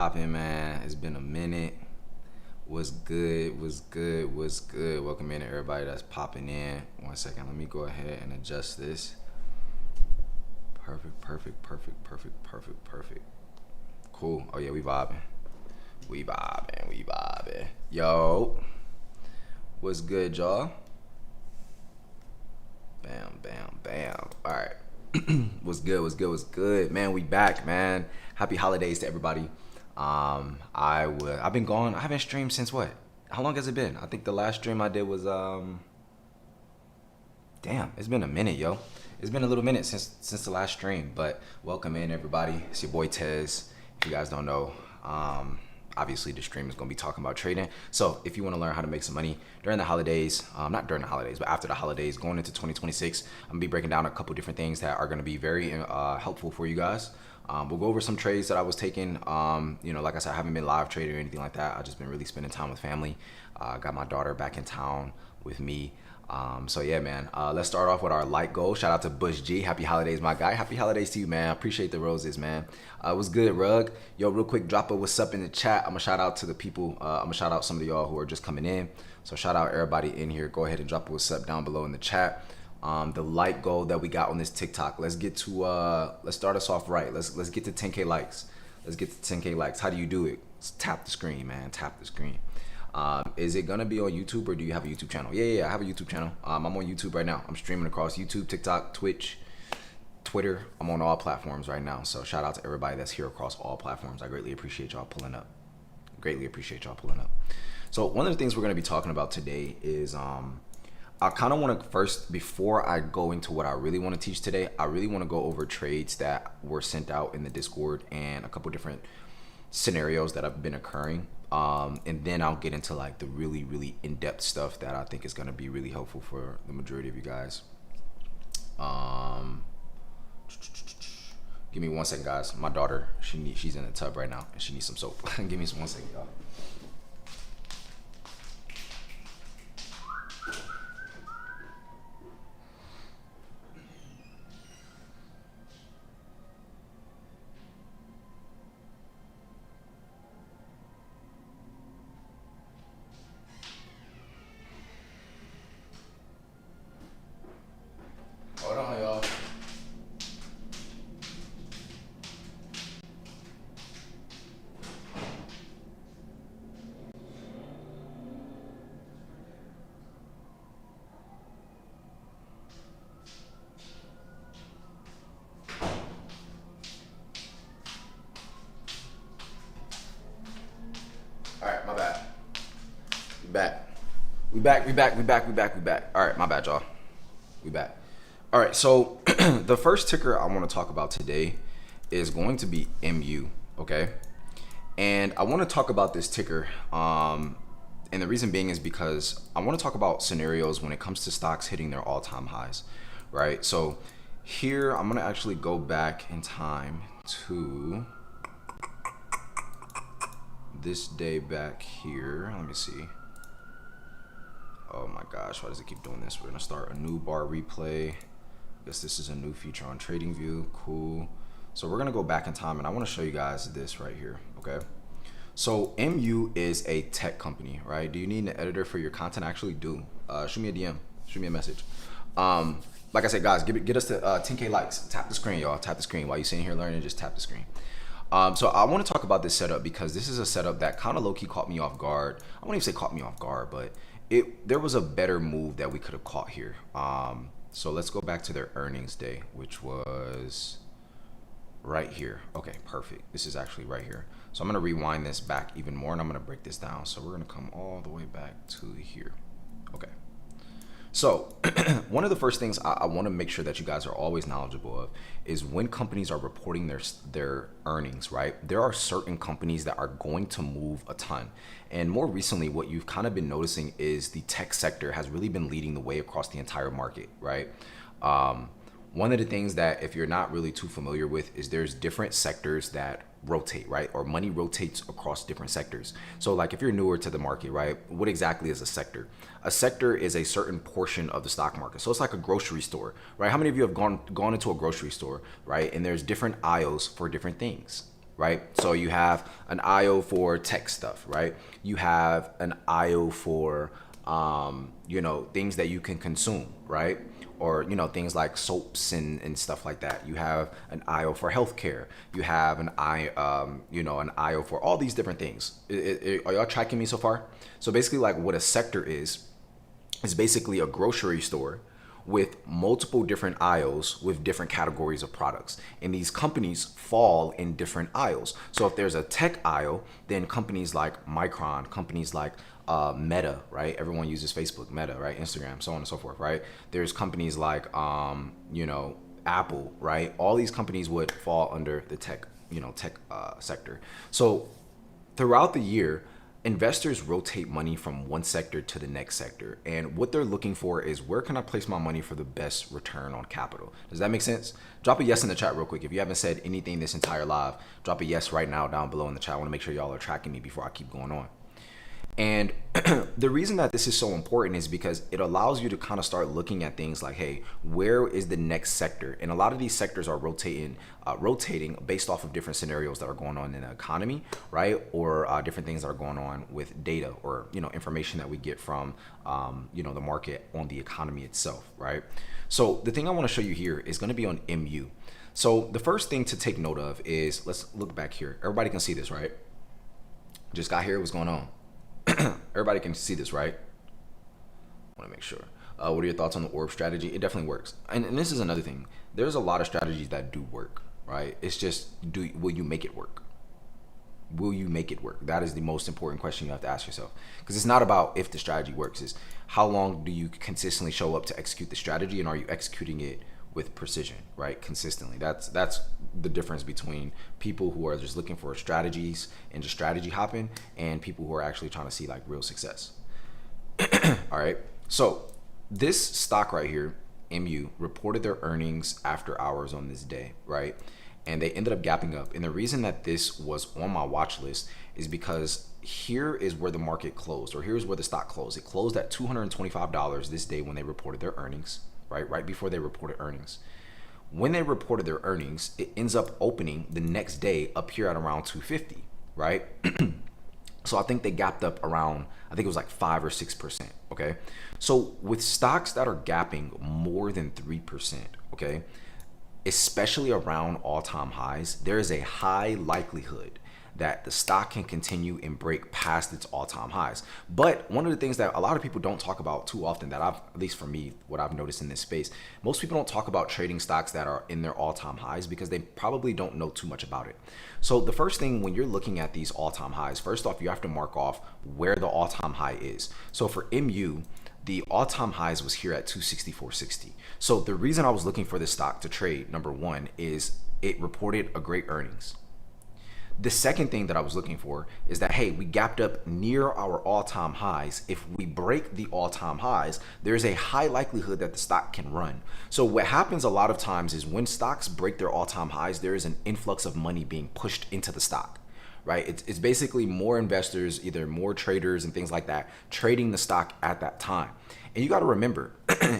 Poppin', man. It's been a minute. What's good? What's good? What's good? Welcome in to everybody that's popping in. 1 second. Let me go ahead and adjust this. Perfect, perfect, perfect, perfect, perfect, perfect. Cool. Oh, yeah, we vibing. We vibing. We vibing. Yo. What's good, y'all? Bam, bam, bam. All right. What's good? What's good? What's good? Man, we back, man. Happy holidays to everybody. I've been gone. I haven't streamed since what? How long has it been? I think the last stream I did was damn, it's been a minute, yo. It's been a little minute since the last stream, but welcome in everybody. It's your boy Tez. If you guys don't know, obviously the stream is going to be talking about trading. So if you want to learn how to make some money during the holidays, not during the holidays, but after the holidays, going into 2026, I'm going to be breaking down a couple different things that are going to be very helpful for you guys. We'll go over some trades that I was taking. Like I said, I haven't been live trading or anything like that. I've just been really spending time with family. Got my daughter back in town with me. So yeah, man, let's start off with our light goal. Shout out to Bush G. Happy holidays, my guy. Happy holidays to you, man. I appreciate the roses, man. What's good, Rug? Yo, real quick, drop a what's up in the chat. I'm gonna shout out to the people. I'm gonna shout out some of y'all who are just coming in. So shout out everybody in here. Go ahead and drop a what's up down below in the chat. The light goal that we got on this TikTok. Let's get to let's start us off right. Let's get to 10K likes. Let's get to 10K likes. How do you do it? Just tap the screen, man. Tap the screen. Is it gonna be on YouTube or do you have a YouTube channel? Yeah, I have a YouTube channel. I'm on YouTube right now. I'm streaming across YouTube, TikTok, Twitch, Twitter. I'm on all platforms right now. So shout out to everybody that's here across all platforms. I greatly appreciate y'all pulling up. Greatly appreciate y'all pulling up. So one of the things we're gonna be talking about today is I kind of want to first, before I go into what I really want to teach today, I really want to go over trades that were sent out in the Discord and a couple different scenarios that have been occurring. And then I'll get into like the really, really in-depth stuff that I think is going to be really helpful for the majority of you guys. Give me 1 second, guys. My daughter, she's in the tub right now and she needs some soap. Give me 1 second, y'all. Hold on, y'all. All right, my bad. We back. All right, my bad, y'all. We back. All right, so the first ticker I want to talk about today is going to be MU, okay? And I want to talk about this ticker, and the reason being is because I want to talk about scenarios when it comes to stocks hitting their all-time highs, right? So here, I'm going to actually go back in time to this day back here. Let me see. Oh my gosh, why does it keep doing this? We're going to start a new bar replay. I guess this is a new feature on TradingView. Cool. So we're gonna go back in time and I want to show you guys this right here. Okay. So MU is a tech company, right? Do you need an editor for your content? I actually do. Shoot me a DM. Shoot me a message. Like I said, guys, get us to 10K likes. Tap the screen, y'all. Tap the screen. While you're sitting here learning, just tap the screen. So I want to talk about this setup because this is a setup that kind of low-key caught me off guard. I won't even say caught me off guard, but there was a better move that we could have caught here. So let's go back to their earnings day, which was right here. Okay, perfect. This is actually right here. So I'm going to rewind this back even more and I'm going to break this down. So we're going to come all the way back to here. Okay. So one of the first things I want to make sure that you guys are always knowledgeable of is when companies are reporting their earnings, right? There are certain companies that are going to move a ton. And more recently, what you've kind of been noticing is the tech sector has really been leading the way across the entire market, right? One of the things that if you're not really too familiar with is there's different sectors that rotate, right? Or money rotates across different sectors. So like if you're newer to the market, right? What exactly is a sector? A sector is a certain portion of the stock market. So it's like a grocery store, right? How many of you have gone into a grocery store, right? And there's different aisles for different things, right? So you have an IO for tech stuff, right? You have an IO for, things that you can consume, right? Or, things like soaps and stuff like that. You have an IO for healthcare. You have an an IO for all these different things. Are y'all tracking me so far? So basically, like, what a sector is basically a grocery store with multiple different aisles with different categories of products. And these companies fall in different aisles. So if there's a tech aisle, then companies like Micron, companies like Meta, right? Everyone uses Facebook, Meta, right? Instagram, so on and so forth, right? There's companies like, Apple, right? All these companies would fall under the tech sector. So throughout the year, investors rotate money from one sector to the next sector. And what they're looking for is, where can I place my money for the best return on capital? Does that make sense? Drop a yes in the chat real quick. If you haven't said anything this entire live, drop a yes right now down below in the chat. I want to make sure y'all are tracking me before I keep going on. And the reason that this is so important is because it allows you to kind of start looking at things like, hey, where is the next sector? And a lot of these sectors are rotating based off of different scenarios that are going on in the economy, right? Or different things that are going on with data, or, information that we get from, the market on the economy itself, right? So the thing I want to show you here is going to be on MU. So the first thing to take note of is, let's look back here. Everybody can see this, right? Just got here. What's going on? Everybody can see this, right? I want to make sure. What are your thoughts on the orb strategy? It definitely works. And this is another thing. There's a lot of strategies that do work, right? It's just, will you make it work? Will you make it work? That is the most important question you have to ask yourself. Because it's not about if the strategy works. It's how long do you consistently show up to execute the strategy, and are you executing it with precision, right? Consistently. That's the difference between people who are just looking for strategies and just strategy hopping, and people who are actually trying to see like real success. All right. So this stock right here, MU, reported their earnings after hours on this day, right? And they ended up gapping up. And the reason that this was on my watch list is because here is where the market closed, or here's where the stock closed. It closed at $225 this day when they reported their earnings, right before they reported earnings. When they reported their earnings, it ends up opening the next day up here at around 250, right? So I think they gapped up around, I think it was like 5 or 6%, okay? So with stocks that are gapping more than 3%, okay, especially around all-time highs, there is a high likelihood that the stock can continue and break past its all-time highs. But one of the things that a lot of people don't talk about too often, that at least for me, what I've noticed in this space, most people don't talk about trading stocks that are in their all-time highs because they probably don't know too much about it. So the first thing when you're looking at these all-time highs, first off, you have to mark off where the all-time high is. So for MU, the all-time highs was here at 264.60. So the reason I was looking for this stock to trade, number one, is it reported a great earnings. The second thing that I was looking for is that, hey, we gapped up near our all-time highs. If we break the all-time highs, there's a high likelihood that the stock can run. So what happens a lot of times is when stocks break their all-time highs, there is an influx of money being pushed into the stock, right? It's basically more investors, either more traders and things like that, trading the stock at that time. And you got to remember,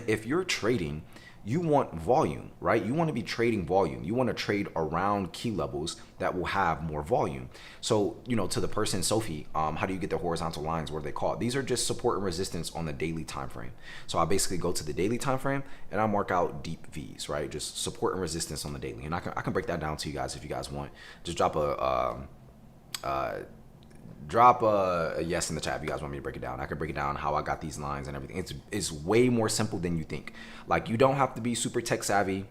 if you're trading, you want volume, right? You want to be trading volume. You want to trade around key levels that will have more volume. So, to the person, Sophie, how do you get the horizontal lines? What are they called? These are just support and resistance on the daily time frame. So I basically go to the daily time frame and I mark out deep V's, right? Just support and resistance on the daily. And I can break that down to you guys if you guys want. Just drop a yes in the chat if you guys want me to break it down. I can break it down how I got these lines and everything. It's way more simple than you think. Like, you don't have to be super tech savvy.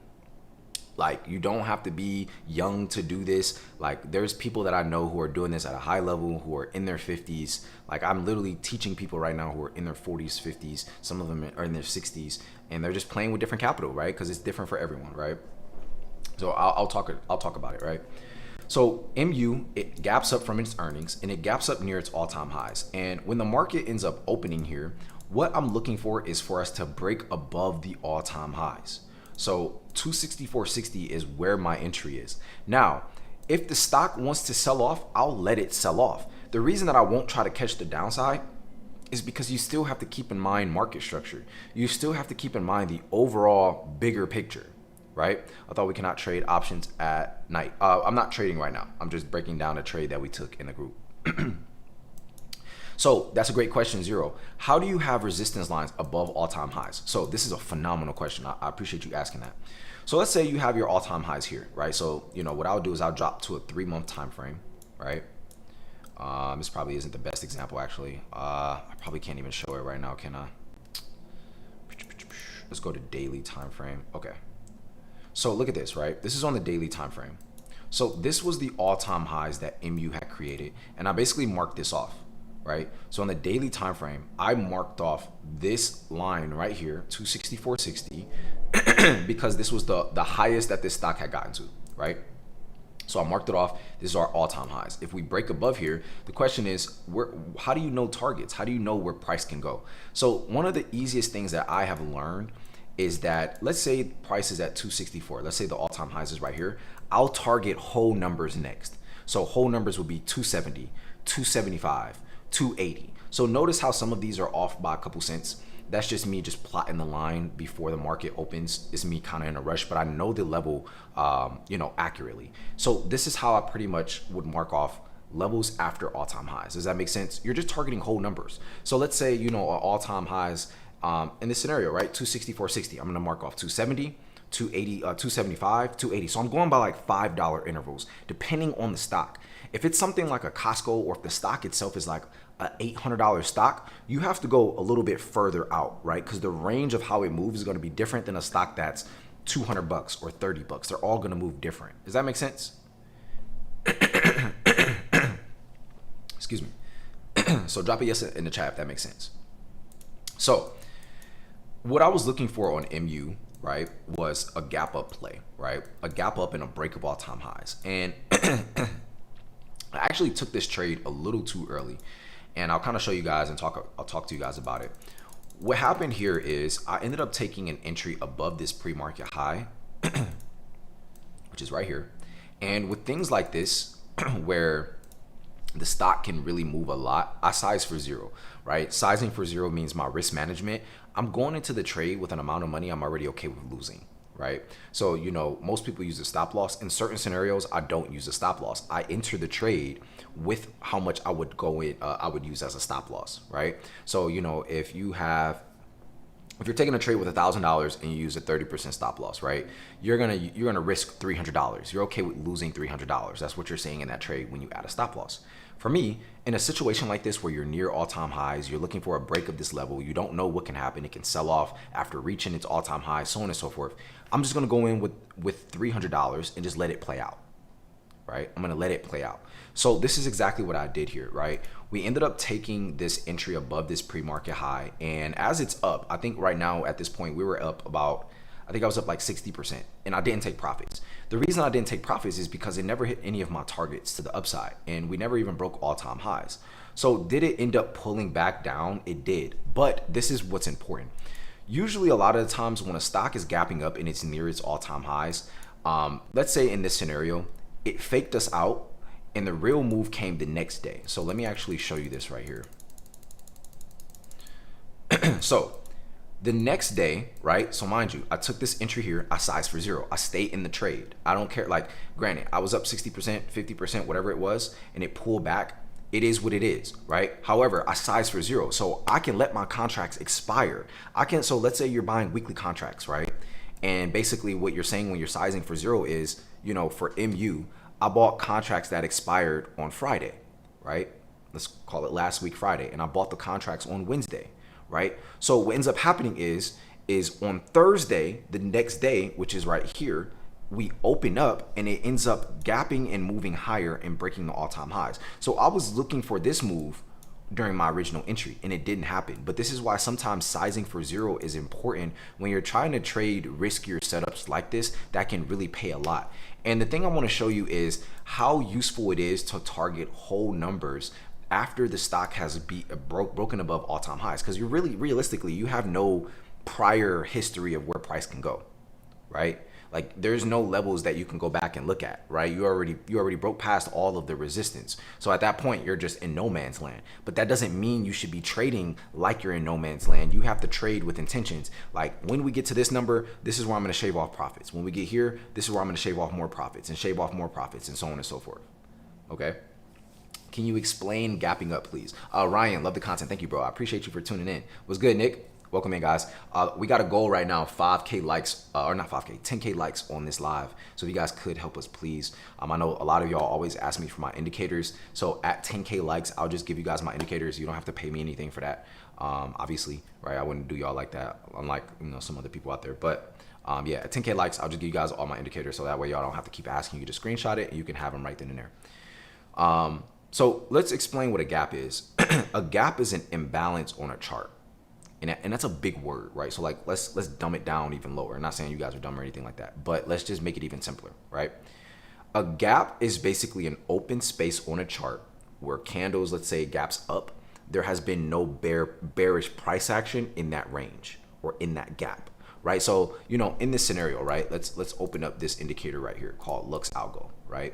Like, you don't have to be young to do this. Like, there's people that I know who are doing this at a high level, who are in their 50s. Like, I'm literally teaching people right now who are in their 40s, 50s. Some of them are in their 60s, and they're just playing with different capital, right? Because it's different for everyone, right? So I'll talk about it, right? So MU, it gaps up from its earnings and it gaps up near its all-time highs. And when the market ends up opening here, what I'm looking for is for us to break above the all-time highs. So 264.60 is where my entry is. Now, if the stock wants to sell off, I'll let it sell off. The reason that I won't try to catch the downside is because you still have to keep in mind market structure. You still have to keep in mind the overall bigger picture, right? I thought we cannot trade options at night. I'm not trading right now. I'm just breaking down a trade that we took in the group. So that's a great question, Zero. How do you have resistance lines above all-time highs? So this is a phenomenal question. I appreciate you asking that. So let's say you have your all-time highs here, right? So, you know, what I'll do is I'll drop to a 3-month time frame, right? This probably isn't the best example, actually. I probably can't even show it right now, can I? Let's go to daily time frame. Okay. So look at this, right? This is on the daily time frame. So this was the all-time highs that MU had created, and I basically marked this off, right? So on the daily time frame, I marked off this line right here, 264.60, because this was the highest that this stock had gotten to, right? So I marked it off. This is our all-time highs. If we break above here, the question is, how do you know targets? How do you know where price can go? So one of the easiest things that I have learned is that, let's say price is at 264. Let's say the all-time highs is right here. I'll target whole numbers next. So whole numbers would be 270, 275, 280. So notice how some of these are off by a couple cents. That's just me just plotting the line before the market opens. It's me kind of in a rush, but I know the level, accurately. So this is how I pretty much would mark off levels after all-time highs. Does that make sense? You're just targeting whole numbers. So let's say, our all-time highs in this scenario, right? 264.60. I'm going to mark off 270, 280, 275, 280. So I'm going by like $5 intervals, depending on the stock. If it's something like a Costco, or if the stock itself is like an $800 stock, you have to go a little bit further out, right? Because the range of how it moves is going to be different than a stock that's $200 or $30. They're all going to move different. Does that make sense? Excuse me. So drop a yes in the chat if that makes sense. So what I was looking for on MU, right, was a gap up play, right? A gap up and a break of all-time highs. And I actually took this trade a little too early, and I'll kind of show you guys and I'll talk to you guys about it. What happened here is I ended up taking an entry above this pre-market high, which is right here. And with things like this, where the stock can really move a lot, I size for zero, right? Sizing for zero means my risk management. I'm going into the trade with an amount of money I'm already okay with losing, right? So, most people use a stop loss. In certain scenarios, I don't use a stop loss. I enter the trade with how much I would go in, I would use as a stop loss, right? So, if you're taking a trade with $1,000 and you use a 30% stop loss, right? You're gonna risk $300. You're okay with losing $300. That's what you're saying in that trade when you add a stop loss. For me, in a situation like this where you're near all-time highs, you're looking for a break of this level, you don't know what can happen, it can sell off after reaching its all-time high, so on and so forth. I'm just gonna go in with $300 and just let it play out, right? I'm gonna let it play out. So this is exactly what I did here, right? We ended up taking this entry above this pre-market high, and as it's up, I think right now at this point we were up about, I think I was up like 60%, and I didn't take profits. The reason I didn't take profits is because it never hit any of my targets to the upside, and we never even broke all-time highs. So did it end up pulling back down? It did, but this is what's important. Usually a lot of the times when a stock is gapping up and it's near its all-time highs, let's say in this scenario, it faked us out and the real move came the next day. So let me actually show you this right here. So the next day, right? So mind you, I took this entry here, I sized for zero. I stayed in the trade. I don't care. Like, granted, I was up 60%, 50%, whatever it was, and it pulled back. It is what it is, right? However, I sized for zero. So I can let my contracts expire. So let's say you're buying weekly contracts, right? And basically what you're saying when you're sizing for zero is, for MU, I bought contracts that expired on Friday, right? Let's call it last week Friday. And I bought the contracts on Wednesday, right? So what ends up happening is on Thursday, the next day, which is right here, we open up and it ends up gapping and moving higher and breaking the all-time highs. So I was looking for this move during my original entry and it didn't happen. But this is why sometimes sizing for zero is important when you're trying to trade riskier setups like this that can really pay a lot. And the thing I want to show you is how useful it is to target whole numbers after the stock has broken above all-time highs, because realistically you have no prior history of where price can go, right? Like there's no levels that you can go back and look at, right? You already broke past all of the resistance. So at that point, you're just in no man's land. But that doesn't mean you should be trading like you're in no man's land. You have to trade with intentions. Like when we get to this number, this is where I'm going to shave off profits. When we get here, this is where I'm going to shave off more profits and shave off more profits and so on and so forth. Okay. Can you explain gapping up, please? Ryan, love the content. Thank you, bro. I appreciate you for tuning in. What's good, Nick? Welcome in, guys. We got a goal right now, 5K likes, or not 5K, 10K likes on this live. So if you guys could help us, please. I know a lot of y'all always ask me for my indicators. So at 10K likes, I'll just give you guys my indicators. You don't have to pay me anything for that. Obviously, right? I wouldn't do y'all like that, unlike some other people out there. But yeah, at 10K likes, I'll just give you guys all my indicators. So that way y'all don't have to keep asking you to screenshot it and you can have them right then and there. So let's explain what a gap is. A gap is an imbalance on a chart. And that's a big word, right? So like, let's dumb it down even lower. I'm not saying you guys are dumb or anything like that, but let's just make it even simpler, right? A gap is basically an open space on a chart where candles, let's say gaps up, there has been no bearish price action in that range or in that gap, right? So, in this scenario, right, let's open up this indicator right here called Lux Algo, right?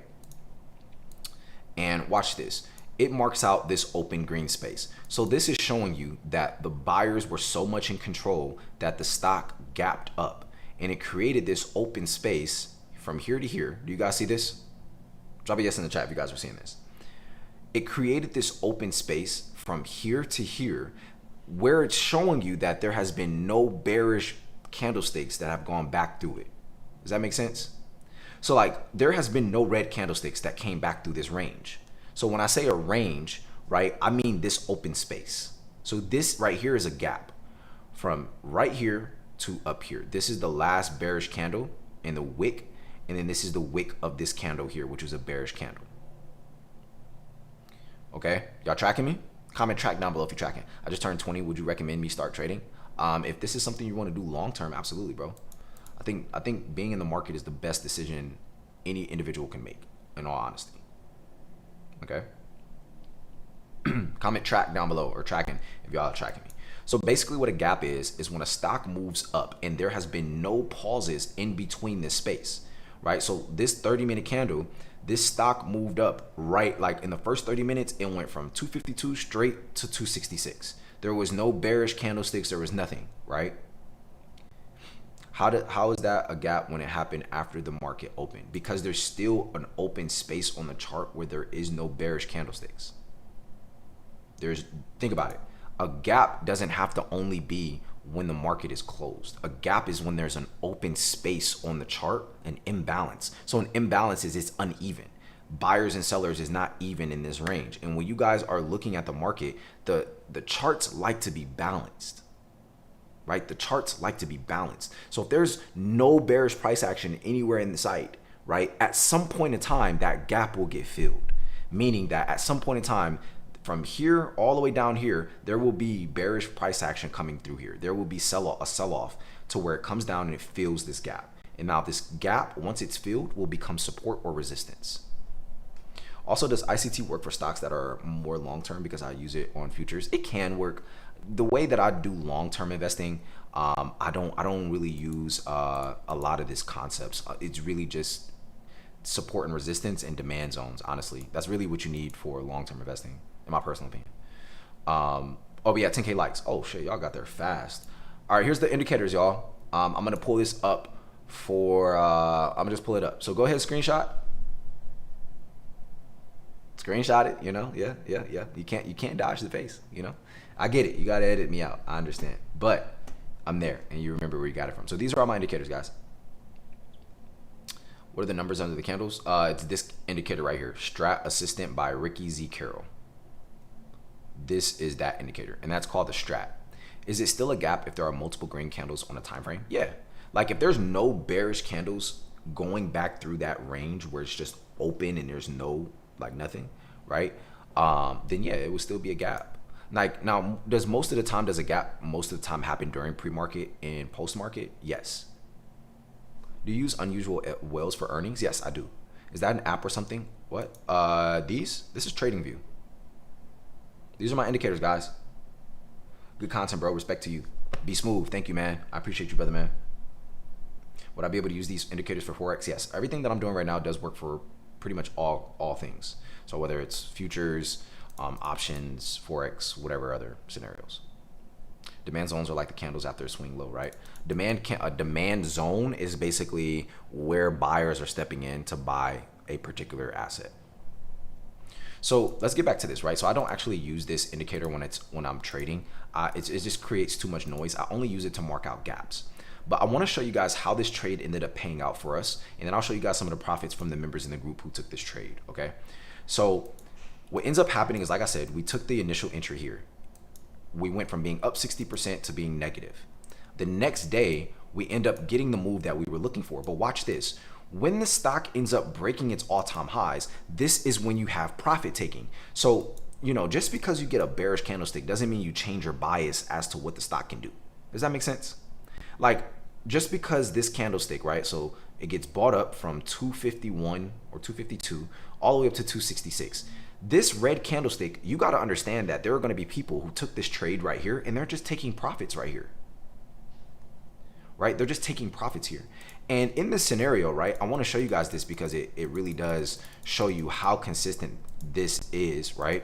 And watch this. It marks out this open green space. So this is showing you that the buyers were so much in control that the stock gapped up and it created this open space from here to here. Do you guys see this? Drop a yes in the chat if you guys are seeing this. It created this open space from here to here where it's showing you that there has been no bearish candlesticks that have gone back through it. Does that make sense? So like there has been no red candlesticks that came back through this range. So when I say a range, right, I mean this open space. So this right here is a gap from right here to up here. This is the last bearish candle in the wick. And then this is the wick of this candle here, which is a bearish candle. Okay, y'all tracking me? Comment track down below if you're tracking. I just turned 20. Would you recommend me start trading? If this is something you want to do long-term, absolutely, bro. I think being in the market is the best decision any individual can make, in all honesty. Okay. Comment track down below or tracking if y'all are tracking me. So basically what a gap is when a stock moves up and there has been no pauses in between this space, right? So this 30-minute candle, this stock moved up right, like in the first 30 minutes, it went from 252 straight to 266. There was no bearish candlesticks. There was nothing, right? How is that a gap when it happened after the market opened? Because there's still an open space on the chart where there is no bearish candlesticks. Think about it. A gap doesn't have to only be when the market is closed. A gap is when there's an open space on the chart, an imbalance. So an imbalance is it's uneven. Buyers and sellers is not even in this range. And when you guys are looking at the market, the charts like to be balanced. Right? The charts like to be balanced. So if there's no bearish price action anywhere in the site, right, at some point in time, that gap will get filled. Meaning that at some point in time, from here all the way down here, there will be bearish price action coming through here. There will be a sell-off to where it comes down and it fills this gap. And now this gap, once it's filled, will become support or resistance. Also, does ICT work for stocks that are more long-term? Because I use it on futures. It can work. The way that I do long-term investing, I don't really use a lot of these concepts. It's really just support and resistance and demand zones. Honestly, that's really what you need for long-term investing, in my personal opinion. Oh yeah, 10K likes. Oh shit, y'all got there fast. All right, here's the indicators, y'all. I'm gonna pull this up for. I'm gonna just pull it up. So go ahead, screenshot it. Yeah. You can't dodge the face. I get it. You got to edit me out. I understand. But I'm there and you remember where you got it from. So these are all my indicators, guys. What are the numbers under the candles? It's this indicator right here. Strat Assistant by Ricky Z. Carroll. This is that indicator. And that's called the Strat. Is it still a gap if there are multiple green candles on a time frame? Yeah. Like if there's no bearish candles going back through that range where it's just open and there's no, like nothing, right? Then yeah, it would still be a gap. Like now, does a gap most of the time happen during pre-market and post-market? Yes. Do you use unusual whales for earnings? Yes, I do. Is that an app or something? What? This is TradingView. These are my indicators, guys. Good content, bro. Respect to you. Be smooth. Thank you, man. I appreciate you, brother, man. Would I be able to use these indicators for Forex? Yes. Everything that I'm doing right now does work for pretty much all things. So whether it's futures, options, Forex, whatever other scenarios. Demand zones are like the candles after a swing low, right? A demand zone is basically where buyers are stepping in to buy a particular asset. So let's get back to this, right? So I don't actually use this indicator when I'm trading. It just creates too much noise. I only use it to mark out gaps. But I want to show you guys how this trade ended up paying out for us, and then I'll show you guys some of the profits from the members in the group who took this trade. Okay, so what ends up happening is, like I said, we took the initial entry here. We went from being up 60% to being negative. The next day, we end up getting the move that we were looking for. But watch this. When the stock ends up breaking its all-time highs, this is when you have profit taking. So, just because you get a bearish candlestick doesn't mean you change your bias as to what the stock can do. Does that make sense? Like, just because this candlestick, right? So it gets bought up from 251 or 252 all the way up to 266. This red candlestick, you got to understand that there are going to be people who took this trade right here and they're just taking profits right here. Right? They're just taking profits here. And in this scenario, right, I want to show you guys this because it really does show you how consistent this is, right?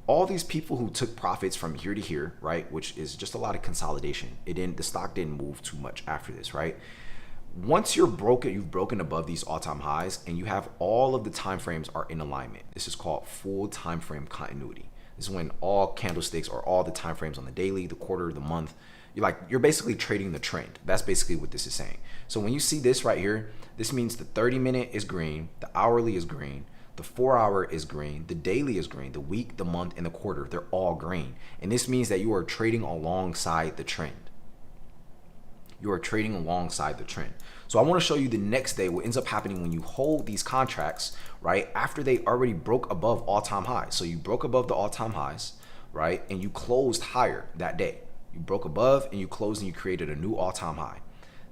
All these people who took profits from here to here, right, which is just a lot of consolidation. The stock didn't move too much after this, right? Once you've broken above these all-time highs and you have all of the time frames are in alignment. This is called full time frame continuity. This is when all candlesticks or all the time frames on the daily, the quarter, the month, you're basically trading the trend. That's basically what this is saying. So when you see this right here, this means the 30-minute is green, the hourly is green, the 4-hour is green, the daily is green, the week, the month, and the quarter, they're all green. And this means that you are trading alongside the trend. You are trading alongside the trend. So I want to show you the next day what ends up happening when you hold these contracts, right, after they already broke above all-time highs. So you broke above the all-time highs, right, and you closed higher that day. You broke above and you closed and you created a new all-time high.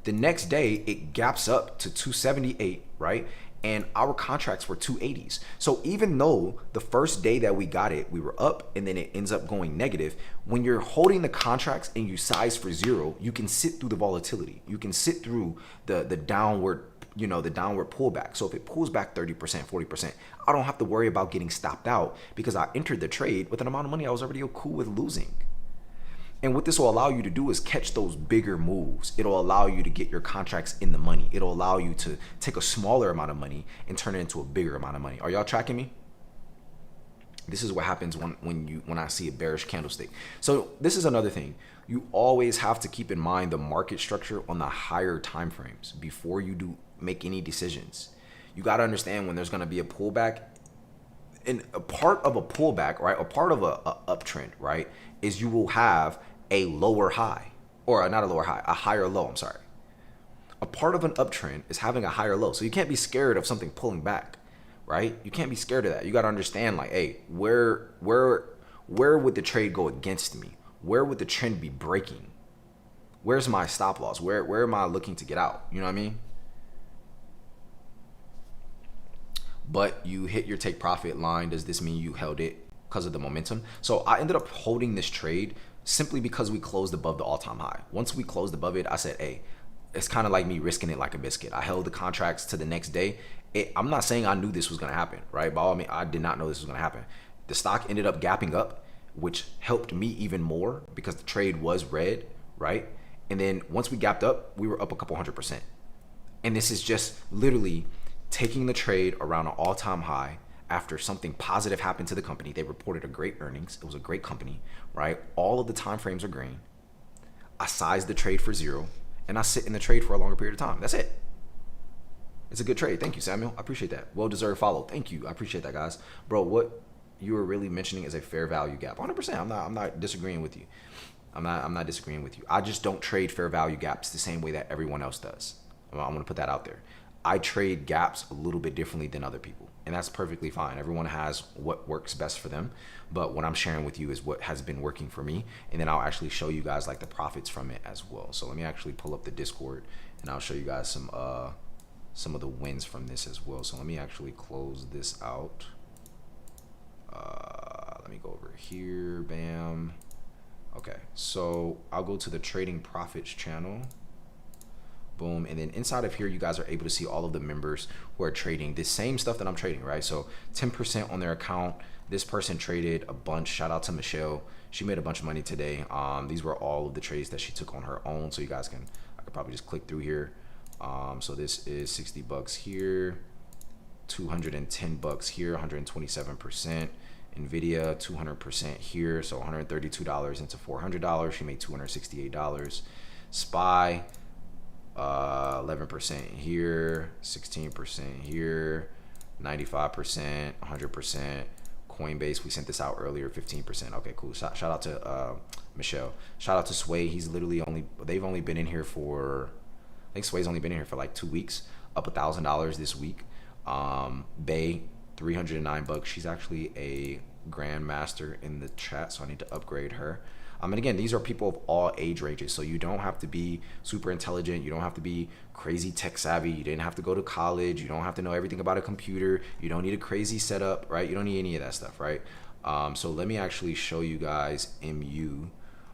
The next day, it gaps up to 278, right? And our contracts were 280s. So even though the first day that we got it, we were up and then it ends up going negative, when you're holding the contracts and you size for zero, you can sit through the volatility. You can sit through the downward, the downward pullback. So if it pulls back 30%, 40%, I don't have to worry about getting stopped out because I entered the trade with an amount of money I was already cool with losing. And what this will allow you to do is catch those bigger moves. It'll allow you to get your contracts in the money. It'll allow you to take a smaller amount of money and turn it into a bigger amount of money. Are y'all tracking me? This is what happens when I see a bearish candlestick. So this is another thing. You always have to keep in mind the market structure on the higher time frames before you make any decisions. You got to understand when there's going to be a pullback. And a part of a pullback, right? A part of a uptrend, right, is you will have a lower high, or not a lower high, a higher low. I'm sorry. A part of an uptrend is having a higher low. So you can't be scared of something pulling back, right? You can't be scared of that. You got to understand, like, hey, where would the trade go against me? Where would the trend be breaking? Where's my stop loss? Where am I looking to get out? You know what I mean? But you hit your take profit line. Does this mean you held it because of the momentum? So I ended up holding this trade simply because we closed above the all-time high. Once we closed above it, I said, hey, it's kind of like me risking it like a biscuit. I held the contracts to the next day. I'm not saying I knew this was going to happen, right? By all means, I did not know this was going to happen. The stock ended up gapping up, which helped me even more because the trade was red, right? And then once we gapped up, we were up a couple 100%. And this is just literally taking the trade around an all-time high after something positive happened to the company. They reported a great earnings. It was a great company, right? All of the time frames are green. I sized the trade for zero, and I sit in the trade for a longer period of time. That's it. It's a good trade. Thank you, Samuel. I appreciate that. Well-deserved follow. Thank you. I appreciate that, guys. Bro, what you were really mentioning is a fair value gap. 100%. I'm not disagreeing with you. I'm not disagreeing with you. I just don't trade fair value gaps the same way that everyone else does. I'm going to put that out there. I trade gaps a little bit differently than other people, and that's perfectly fine. Everyone has what works best for them, but what I'm sharing with you is what has been working for me, and then I'll actually show you guys like the profits from it as well. So let me actually pull up the Discord, and I'll show you guys some of the wins from this as well. So let me actually close this out. Let me go over here. Bam. Okay, so I'll go to the Trading Profits channel. Boom. And then inside of here, you guys are able to see all of the members who are trading the same stuff that I'm trading, right? So 10% on their account. This person traded a bunch. Shout out to Michelle. She made a bunch of money today. These were all of the trades that she took on her own. So you guys I could probably just click through here. So this is 60 bucks here, 210 bucks here, 127%. Nvidia 200% here, so $132 into $400. She made $268. SPY 11% here, 16% here, 95%, 100%. Coinbase, we sent this out earlier, 15%. Okay, cool. Shout out to Michelle. Shout out to Sway. He's literally they've only been in here for, I think Sway's only been in here for like 2 weeks, up $1,000 this week. Bay, 309 bucks. She's actually a grandmaster in the chat, so I need to upgrade her. And again, these are people of all age ranges, so you don't have to be super intelligent. You don't have to be crazy tech savvy. You didn't have to go to college. You don't have to know everything about a computer. You don't need a crazy setup, right? You don't need any of that stuff, right? So let me actually show you guys MU,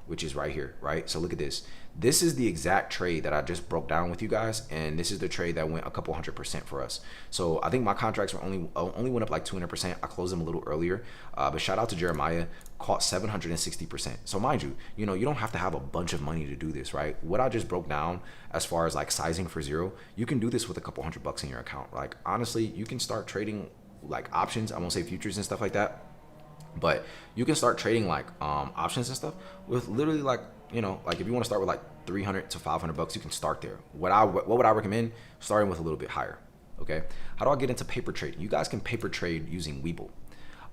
which is right here, right? So look at this. This is the exact trade that I just broke down with you guys, and this is the trade that went a couple 100% for us. So I think my contracts were only went up like 200%. I closed them a little earlier, but shout out to Jeremiah, caught 760%. So mind you, you don't have to have a bunch of money to do this, right? What I just broke down as far as like sizing for zero, you can do this with a couple $100 in your account. Like honestly, you can start trading like options. I won't say futures and stuff like that, but you can start trading like options and stuff with literally like, like if you want to start with like 300 to 500 bucks, you can start there. What would I recommend? Starting with a little bit higher. Okay. How do I get into paper trading? You guys can paper trade using Webull.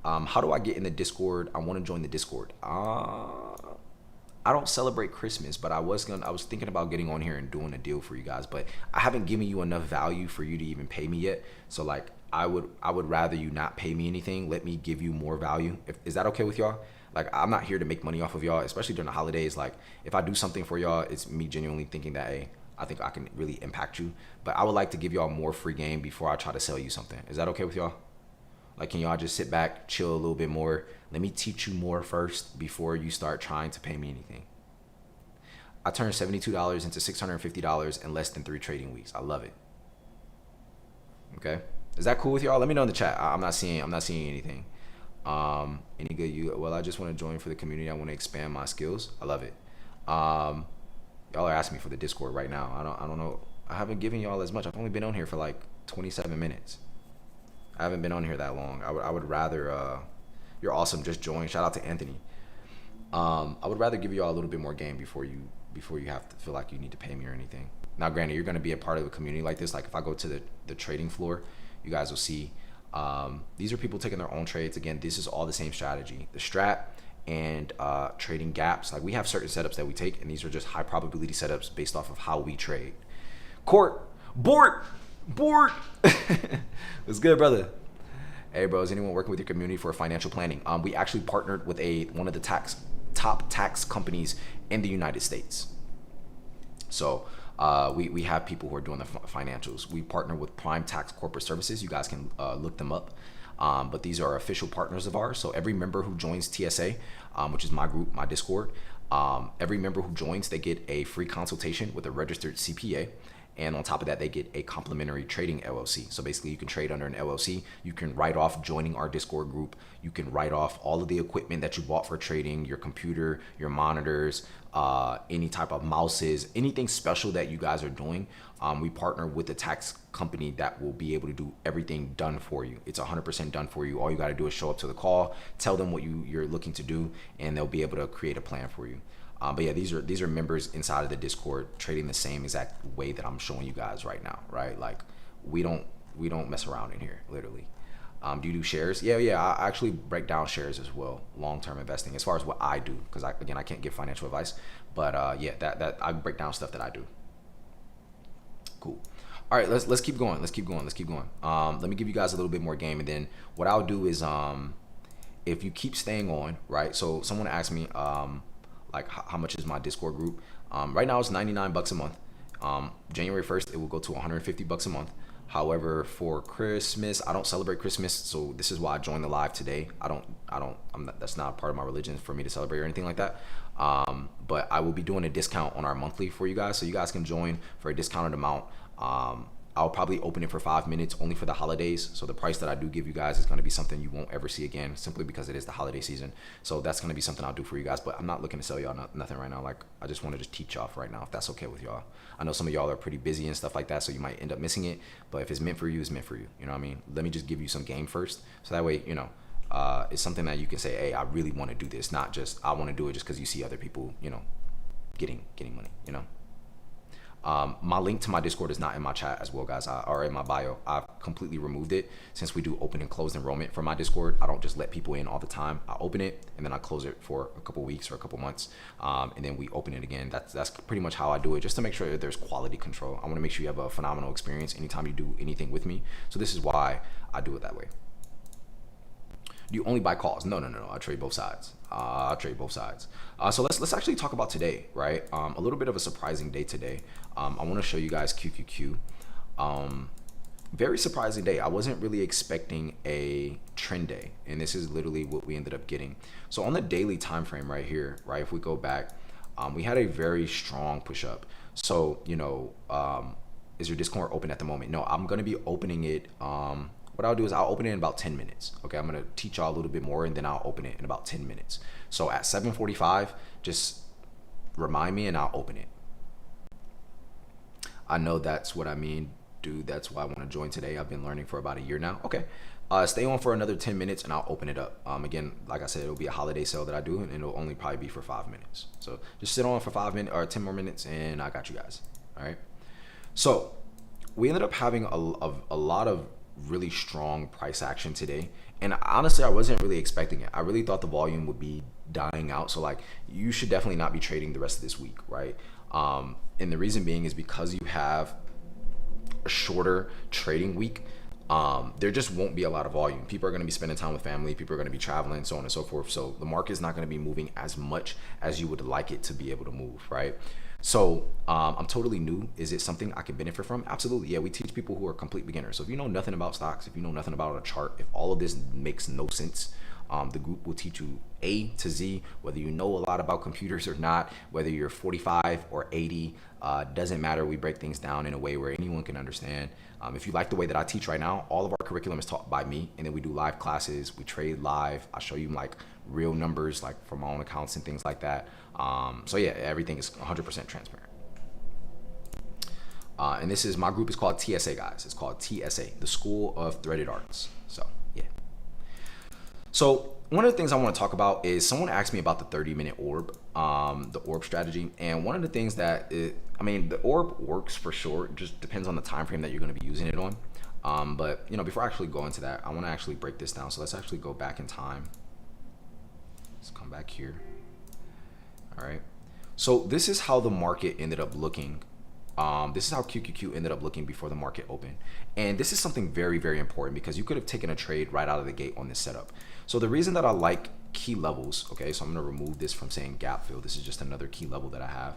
How do I get in the Discord? I want to join the Discord. I don't celebrate Christmas, but I was thinking about getting on here and doing a deal for you guys, but I haven't given you enough value for you to even pay me yet. So like I would rather you not pay me anything. Let me give you more value. Is that okay with y'all? Like I'm not here to make money off of y'all, especially during the holidays. Like if I do something for y'all, it's me genuinely thinking that, hey, I think I can really impact you. But I would like to give y'all more free game before I try to sell you something. Is that okay with y'all? Like, can y'all just sit back, chill a little bit more? Let me teach you more first before you start trying to pay me anything. I turned $72 into $650 in less than 3 trading weeks. I love it. Okay. Is that cool with y'all? Let me know in the chat. I'm not seeing anything. Any good? Well, I just want to join for the community. I want to expand my skills. I love it. Y'all are asking me for the Discord right now. I don't know. I haven't given y'all as much. I've only been on here for like 27 minutes. I haven't been on here that long. I would rather, you're awesome. Just join. Shout out to Anthony. I would rather give y'all a little bit more game before you have to feel like you need to pay me or anything. Now, granted, you're going to be a part of a community like this. Like if I go to the trading floor, you guys will see, these are people taking their own trades. Again, this is all the same strategy. The Strat and trading gaps. Like we have certain setups that we take, and these are just high probability setups based off of how we trade. Court, board. What's good, brother? Hey, bro, is anyone working with your community for financial planning? We actually partnered with one of the top tax companies in the United States. So we have people who are doing the financials. We partner with Prime Tax Corporate Services. You guys can look them up. But these are official partners of ours. So every member who joins TSA, which is my group, my Discord, every member who joins, they get a free consultation with a registered CPA. And on top of that, they get a complimentary trading LLC. So basically you can trade under an LLC. You can write off joining our Discord group. You can write off all of the equipment that you bought for trading, your computer, your monitors, any type of mouses, anything special that you guys are doing. We partner with a tax company that will be able to do everything done for you. It's 100% done for you. All you got to do is show up to the call, tell them what you're looking to do, and they'll be able to create a plan for you. But yeah, these are members inside of the Discord trading the same exact way that I'm showing you guys right now, right? Like we don't mess around in here, literally. Do you do shares? Yeah. I actually break down shares as well, long-term investing, as far as what I do, because I can't give financial advice, but yeah, that I break down stuff that I do. Cool. All right, let's keep going. Let's keep going. Let me give you guys a little bit more game, and then what I'll do is if you keep staying on, right? So someone asked me like how much is my Discord group? Right now it's $99 a month. January 1st it will go to $150 a month. However, for Christmas, I don't celebrate Christmas, so this is why I joined the live today. That's not part of my religion for me to celebrate or anything like that. But I will be doing a discount on our monthly for you guys, so you guys can join for a discounted amount. I'll probably open it for 5 minutes only for the holidays. So the price that I do give you guys is going to be something you won't ever see again, simply because it is the holiday season. So that's going to be something I'll do for you guys, but I'm not looking to sell y'all nothing right now. Like, I just wanted to teach y'all right now, if that's okay with y'all. I know some of y'all are pretty busy and stuff like that, so you might end up missing it, but if it's meant for you, it's meant for you. You know what I mean? Let me just give you some game first. So that way, you know, it's something that you can say, hey, I really want to do this, not just, I want to do it just because you see other people, you know, getting money, you know? My link to my Discord is not in my chat as well, guys, or in my bio. I've completely removed it since we do open and closed enrollment for my Discord. I don't just let people in all the time. I open it and then I close it for a couple weeks or a couple months, and then we open it again. That's pretty much how I do it, just to make sure that there's quality control. I want to make sure you have a phenomenal experience anytime you do anything with me. So this is why I do it that way. Do you only buy calls? No. I trade both sides. So let's actually talk about today, right? A little bit of a surprising day today. I want to show you guys QQQ. Very surprising day. I wasn't really expecting a trend day, and this is literally what we ended up getting. So on the daily time frame right here, right? If we go back, we had a very strong push up. So, you know, is your Discord open at the moment? No, I'm going to be opening it. What I'll do is I'll open it in about 10 minutes. Okay, I'm gonna teach y'all a little bit more and then I'll open it in about 10 minutes. So at 7:45, just remind me and I'll open it. I know that's what I mean, dude. That's why I wanna join today. I've been learning for about a year now. Okay, stay on for another 10 minutes and I'll open it up. Again, like I said, it'll be a holiday sale that I do and it'll only probably be for 5 minutes. So just sit on for 5 minutes or 10 more minutes and I got you guys, all right? So we ended up having a lot of really strong price action today, and honestly I wasn't really expecting it. I really thought the volume would be dying out, so like you should definitely not be trading the rest of this week, right? And the reason being is because you have a shorter trading week, there just won't be a lot of volume. People are going to be spending time with family, people are going to be traveling, so on and so forth, so the market is not going to be moving as much as you would like it to be able to move, right? So I'm totally new. Is it something I can benefit from? Absolutely. Yeah, we teach people who are complete beginners. So if you know nothing about stocks, if you know nothing about a chart, if all of this makes no sense, the group will teach you A to Z, whether you know a lot about computers or not, whether you're 45 or 80, doesn't matter. We break things down in a way where anyone can understand. If you like the way that I teach right now, all of our curriculum is taught by me, and then we do live classes, we trade live. I show you like real numbers, like from my own accounts and things like that. So yeah, everything is 100% transparent. And this is, my group is called TSA, guys. It's called TSA, the School of Threaded Arts. So yeah. So one of the things I want to talk about is someone asked me about the 30-minute orb, the orb strategy. And one of the things that the orb works for sure. It just depends on the time frame that you're going to be using it on. But you know, before I actually go into that, I want to actually break this down. So let's actually go back in time. Let's come back here. All right. So this is how the market ended up looking. This is how QQQ ended up looking before the market opened. And this is something very, very important because you could have taken a trade right out of the gate on this setup. So the reason that I like key levels, okay, so I'm going to remove this from saying gap fill. This is just another key level that I have.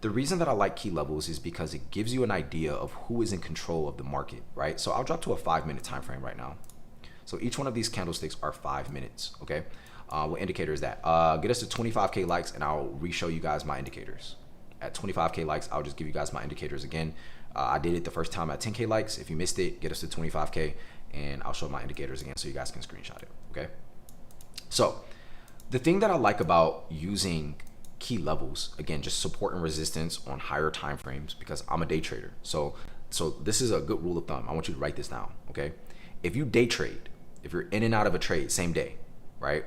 The reason that I like key levels is because it gives you an idea of who is in control of the market, right? So I'll drop to a 5-minute time frame right now. So each one of these candlesticks are 5 minutes, okay? What indicator is that? Get us to 25K likes and I'll re-show you guys my indicators. At 25K likes, I'll just give you guys my indicators again. I did it the first time at 10K likes. If you missed it, get us to 25K and I'll show my indicators again so you guys can screenshot it, okay? So the thing that I like about using key levels, again, just support and resistance on higher time frames, because I'm a day trader. So this is a good rule of thumb. I want you to write this down, okay? If you day trade, if you're in and out of a trade same day, right?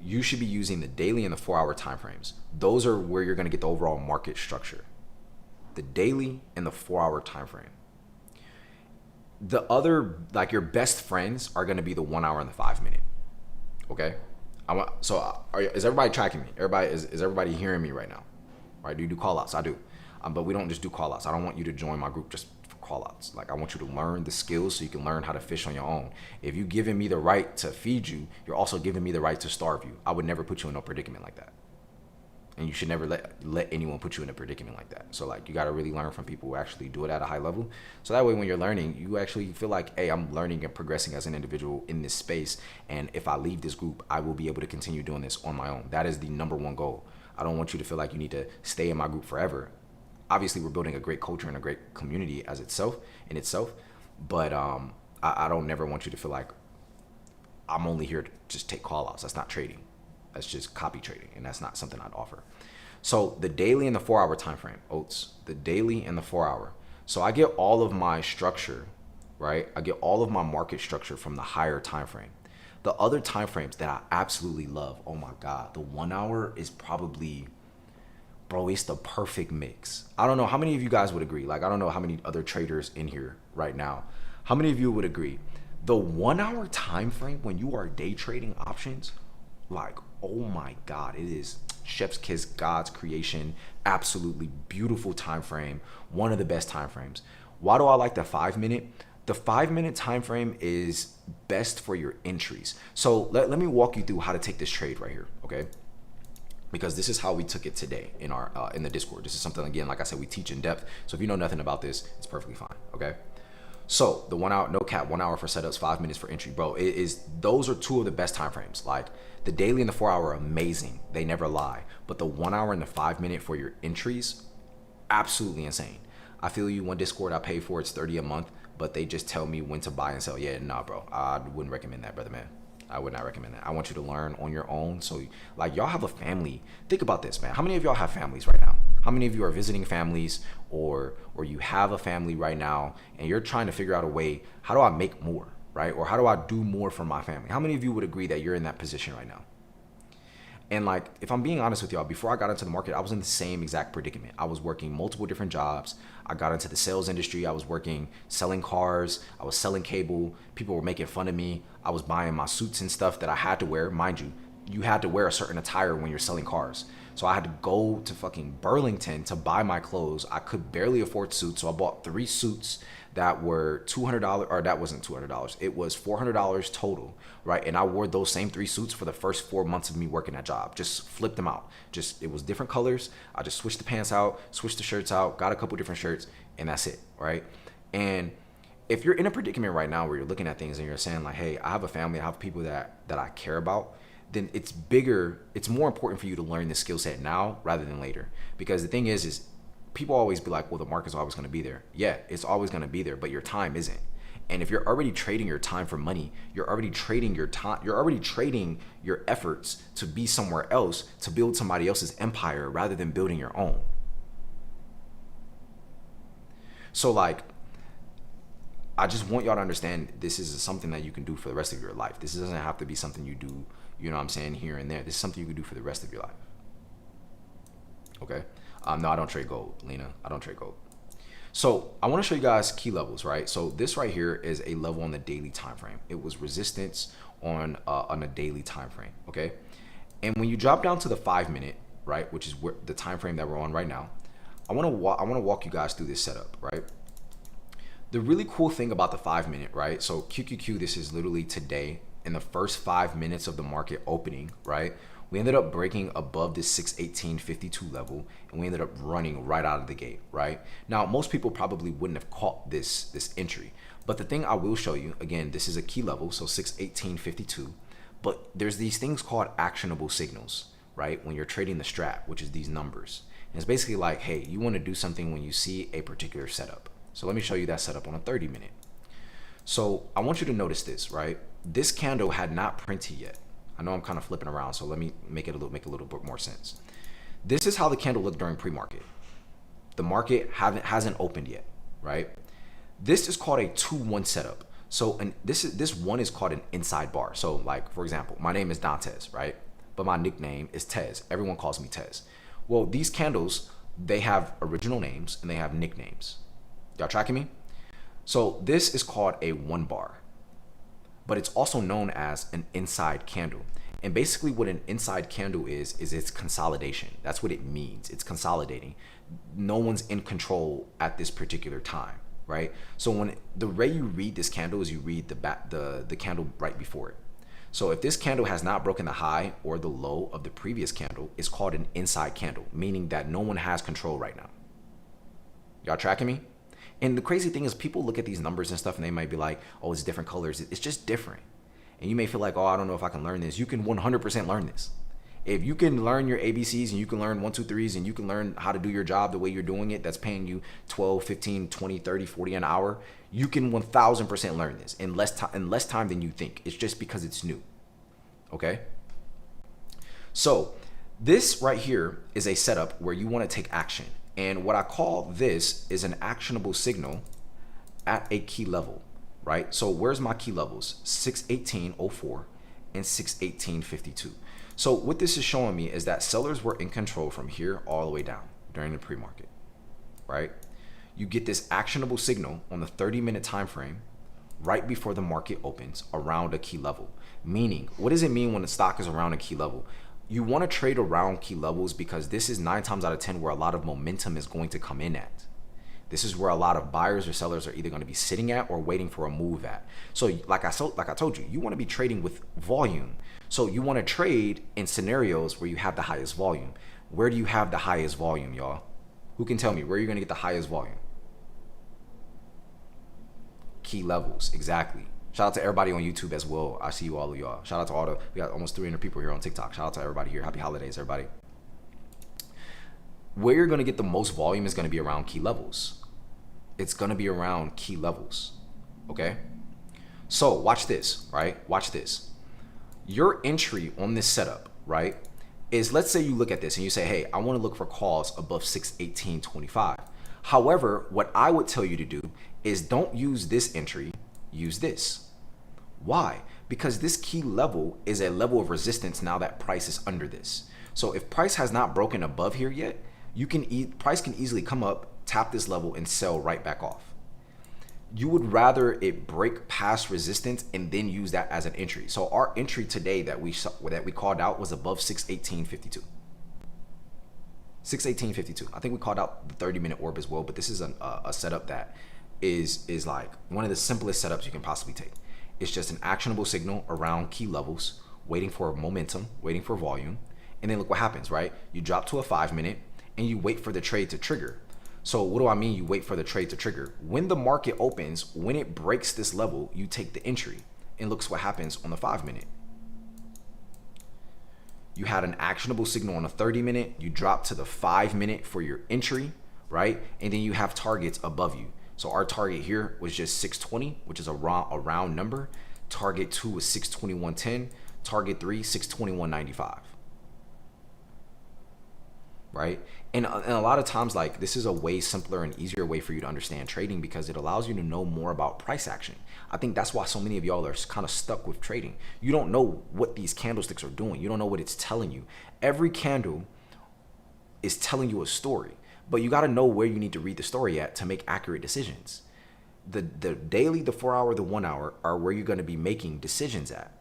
You should be using the daily and the 4-hour time frames. Those are where you're going to get the overall market structure. The daily and the 4-hour time frame. The other, like your best friends, are going to be the 1 hour and the 5 minute. Okay. Is everybody tracking me? Is everybody hearing me right now? Right? Do you do call outs? I do. But we don't just do call outs. I don't want you to join my group just for call outs. Like, I want you to learn the skills so you can learn how to fish on your own. If you've given me the right to feed you, you're also giving me the right to starve you. I would never put you in no predicament like that. And you should never let anyone put you in a predicament like that. So like you got to really learn from people who actually do it at a high level. So that way when you're learning, you actually feel like, hey, I'm learning and progressing as an individual in this space. And if I leave this group, I will be able to continue doing this on my own. That is the number one goal. I don't want you to feel like you need to stay in my group forever. Obviously, we're building a great culture and a great community as itself, but I don't never want you to feel like I'm only here to just take call outs. That's not trading. That's just copy trading, and that's not something I'd offer. So the daily and the 4 hour time frame, Oats, the daily and the 4 hour. So I get all of my structure, right? I get all of my market structure from the higher time frame. The other time frames that I absolutely love, oh my God, the 1 hour is probably, bro, it's the perfect mix. I don't know how many of you guys would agree. Like, I don't know how many other traders in here right now. How many of you would agree? The 1 hour time frame when you are day trading options, like, oh my God, it is chef's kiss, God's creation, absolutely beautiful time frame, one of the best time frames. Why do I like the 5 minute? The 5 minute time frame is best for your entries. So let me walk you through how to take this trade right here, okay? Because this is how we took it today in our in the Discord. This is something, again, like I said, we teach in depth. So if you know nothing about this, it's perfectly fine, okay? So the 1 hour, no cap, 1 hour for setups, 5 minutes for entry, bro. Those are two of the best time frames. Like the daily and the 4 hour are amazing. They never lie. But the 1 hour and the 5 minute for your entries, absolutely insane. I feel you. One Discord I pay for, it's $30 a month, but they just tell me when to buy and sell. Yeah, nah, bro. I wouldn't recommend that, brother, man. I would not recommend that. I want you to learn on your own. So like y'all have a family. Think about this, man. How many of y'all have families right now? How many of you are visiting families or you have a family right now and you're trying to figure out a way, how do I make more, right? Or how do I do more for my family? How many of you would agree that you're in that position right now? And like, if I'm being honest with y'all, before I got into the market, I was in the same exact predicament. I was working multiple different jobs. I got into the sales industry. I was working, selling cars. I was selling cable. People were making fun of me. I was buying my suits and stuff that I had to wear. Mind you, you had to wear a certain attire when you're selling cars. So I had to go to fucking Burlington to buy my clothes. I could barely afford suits. So I bought 3 suits that were $200, or that wasn't $200. It was $400 total, right? And I wore those same 3 suits for the first 4 months of me working that job. Just flipped them out. It was different colors. I just switched the pants out, switched the shirts out, got a couple different shirts, and that's it, right? And if you're in a predicament right now where you're looking at things and you're saying like, hey, I have a family, I have people that I care about, then it's more important for you to learn this skill set now rather than later. Because the thing is people always be like, well, the market's always going to be there. Yeah, it's always going to be there, but your time isn't. And if you're already trading your time for money, you're already trading your time, you're already trading your efforts to be somewhere else, to build somebody else's empire rather than building your own. So like, I just want y'all to understand this is something that you can do for the rest of your life. This doesn't have to be something you do, you know what I'm saying, here and there. This is something you can do for the rest of your life. Okay? No, I don't trade gold, Lena. I don't trade gold. So I want to show you guys key levels, right? So this right here is a level on the daily time frame. It was resistance on a daily time frame, okay? And when you drop down to the 5 minute, right, which is where the time frame that we're on right now, I want to walk you guys through this setup, right? The really cool thing about the 5 minute, right? So QQQ, this is literally today in the first 5 minutes of the market opening, right? We ended up breaking above this 618.52 level, and we ended up running right out of the gate, right? Now, most people probably wouldn't have caught this entry, but the thing I will show you, again, this is a key level, so 618.52, but there's these things called actionable signals, right? When you're trading the strat, which is these numbers. And it's basically like, hey, you want to do something when you see a particular setup. So let me show you that setup on a 30 minute. So I want you to notice this, right? This candle had not printed yet. I know I'm kind of flipping around, so let me make a little bit more sense. This is how the candle looked during pre-market. The market hasn't opened yet, right? This is called a 2-1 setup. So this one is called an inside bar. So like, for example, my name is Dantes, right? But my nickname is Tez. Everyone calls me Tez. Well, these candles, they have original names and they have nicknames. Y'all tracking me? So this is called a 1 bar, but it's also known as an inside candle. And basically what an inside candle is it's consolidation. That's what it means. It's consolidating. No one's in control at this particular time, right? So when the way you read this candle is you read the candle right before it. So if this candle has not broken the high or the low of the previous candle, it's called an inside candle, meaning that no one has control right now. Y'all tracking me? And the crazy thing is people look at these numbers and stuff and they might be like, oh, it's different colors. It's just different. And you may feel like, oh, I don't know if I can learn this. You can 100% learn this. If you can learn your ABCs and you can learn 1, 2, 3s and you can learn how to do your job the way you're doing it, that's paying you 12, 15, 20, 30, 40 an hour, you can 1000% learn this in less time than you think. It's just because it's new. Okay? So this right here is a setup where you want to take action. And what I call this is an actionable signal at a key level, right? So where's my key levels? 618.04 and 618.52. So what this is showing me is that sellers were in control from here all the way down during the pre-market, right? You get this actionable signal on the 30-minute time frame right before the market opens around a key level. Meaning, what does it mean when the stock is around a key level? You want to trade around key levels because this is 9 times out of 10 where a lot of momentum is going to come in at. This is where a lot of buyers or sellers are either going to be sitting at or waiting for a move at. So like I told you, you want to be trading with volume. So you want to trade in scenarios where you have the highest volume. Where do you have the highest volume, y'all? Who can tell me where you're going to get the highest volume? Key levels, exactly. Shout out to everybody on YouTube as well. I see you, all of y'all. Shout out to we got almost 300 people here on TikTok. Shout out to everybody here. Happy holidays, everybody. Where you're going to get the most volume is going to be around key levels. It's going to be around key levels. Okay? So watch this, right? Watch this. Your entry on this setup, right, is, let's say you look at this and you say, hey, I want to look for calls above 618.25. However, what I would tell you to do is don't use this entry, use this. Why? Because this key level is a level of resistance now that price is under this. So if price has not broken above here yet, price can easily come up, tap this level and sell right back off. You would rather it break past resistance and then use that as an entry. So our entry today that we called out was above 618.52. 618.52. I think we called out the 30-minute orb as well, but this is a setup that is like one of the simplest setups you can possibly take. It's just an actionable signal around key levels, waiting for momentum, waiting for volume, and then look what happens, right? You drop to a 5-minute and you wait for the trade to trigger. So what do I mean you wait for the trade to trigger? When the market opens, when it breaks this level, you take the entry and looks what happens on the 5-minute. You had an actionable signal on a 30-minute, you drop to the 5-minute for your entry, right? And then you have targets above you. So our target here was just 620, which is a round number. Target 2 was 621.10. Target 3, 621.95. Right? And a lot of times, like, this is a way simpler and easier way for you to understand trading because it allows you to know more about price action. I think that's why so many of y'all are kind of stuck with trading. You don't know what these candlesticks are doing. You don't know what it's telling you. Every candle is telling you a story. But you got to know where you need to read the story at to make accurate decisions. The daily, the 4-hour, the 1 hour are where you're going to be making decisions at.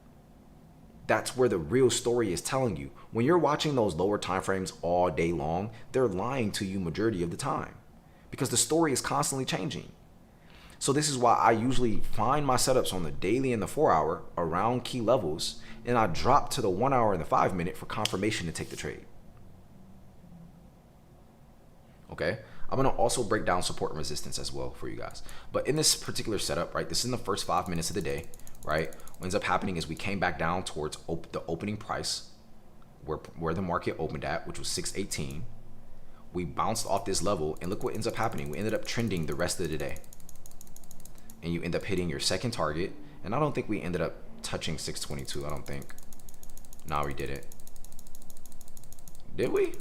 That's where the real story is telling you. When you're watching those lower time frames all day long, they're lying to you majority of the time because the story is constantly changing. So this is why I usually find my setups on the daily and the 4-hour around key levels, and I drop to the 1 hour and the 5-minute for confirmation to take the trade. Okay, I'm going to also break down support and resistance as well for you guys. But in this particular setup, right, this is in the first 5 minutes of the day, right? What ends up happening is we came back down towards the opening price where the market opened at, which was 618. We bounced off this level, and look what ends up happening. We ended up trending the rest of the day. And you end up hitting your second target. And I don't think we ended up touching 622, I don't think. No, we didn't. Did we?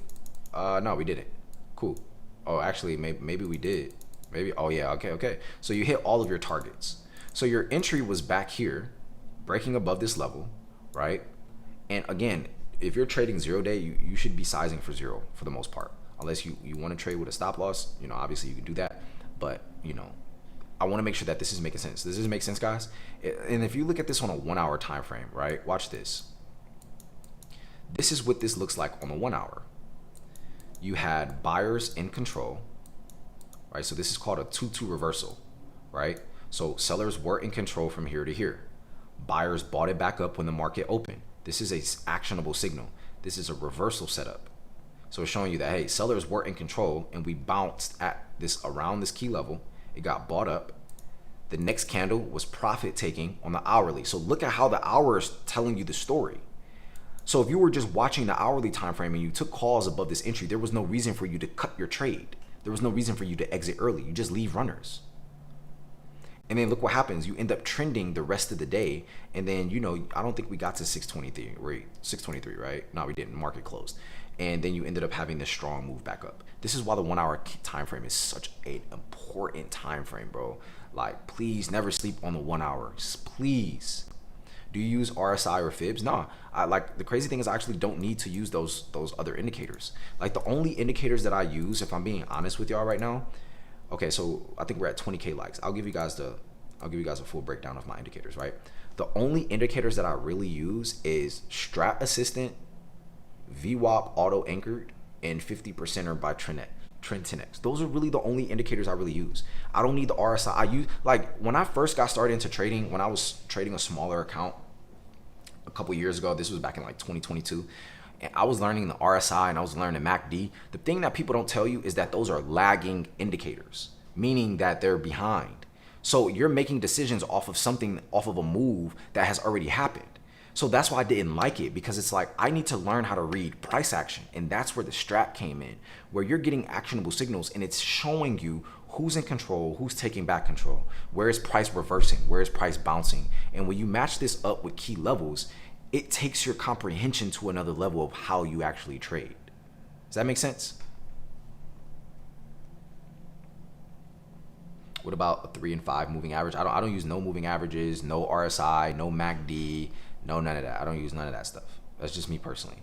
No, we didn't. Cool. Oh, actually, maybe we did. Maybe, oh yeah, okay. So you hit all of your targets. So your entry was back here, breaking above this level, right? And again, if you're trading 0 day, you should be sizing for 0 for the most part. Unless you want to trade with a stop loss, you know, obviously you can do that. But, you know, I want to make sure that this is making sense. Does this make sense, guys? And if you look at this on a 1 hour time frame, right? Watch this. This is what this looks like on the 1 hour. You had buyers in control, right? So this is called a 2-2 reversal, right? So sellers were in control from here to here. Buyers bought it back up when the market opened. This is a actionable signal. This is a reversal setup. So it's showing you that, hey, sellers were in control and we bounced at this around this key level. It got bought up. The next candle was profit taking on the hourly. So look at how the hour is telling you the story. So if you were just watching the hourly time frame and you took calls above this entry, there was no reason for you to cut your trade. There was no reason for you to exit early. You just leave runners. And then look what happens. You end up trending the rest of the day. And then, you know, I don't think we got to 623, right? No, we didn't. Market closed. And then you ended up having this strong move back up. This is why the 1 hour time frame is such an important time frame, bro. Like, please never sleep on the 1 hour. Please. Do you use RSI or fibs? Nah. Like, the crazy thing is I actually don't need to use those other indicators. Like, the only indicators that I use, if I'm being honest with y'all right now, okay, so I think we're at 20K likes. I'll give you guys a full breakdown of my indicators, right? The only indicators that I really use is Strat Assistant, VWAP Auto Anchored, and 50%er by Trend 10X. Those are really the only indicators I really use. I don't need the RSI. I use, like, when I first got started into trading, when I was trading a smaller account a couple years ago, this was back in like 2022, and I was learning the RSI and I was learning MACD. The thing that people don't tell you is that those are lagging indicators, meaning that they're behind. So you're making decisions off of a move that has already happened. So that's why I didn't like it, because it's like, I need to learn how to read price action. And that's where the strat came in, where you're getting actionable signals and it's showing you who's in control, who's taking back control, where is price reversing, where is price bouncing. And when you match this up with key levels, it takes your comprehension to another level of how you actually trade. Does that make sense? What about a 3 and 5 moving average? I don't use no moving averages, no RSI, no MACD, no none of that. I don't use none of that stuff. That's just me personally.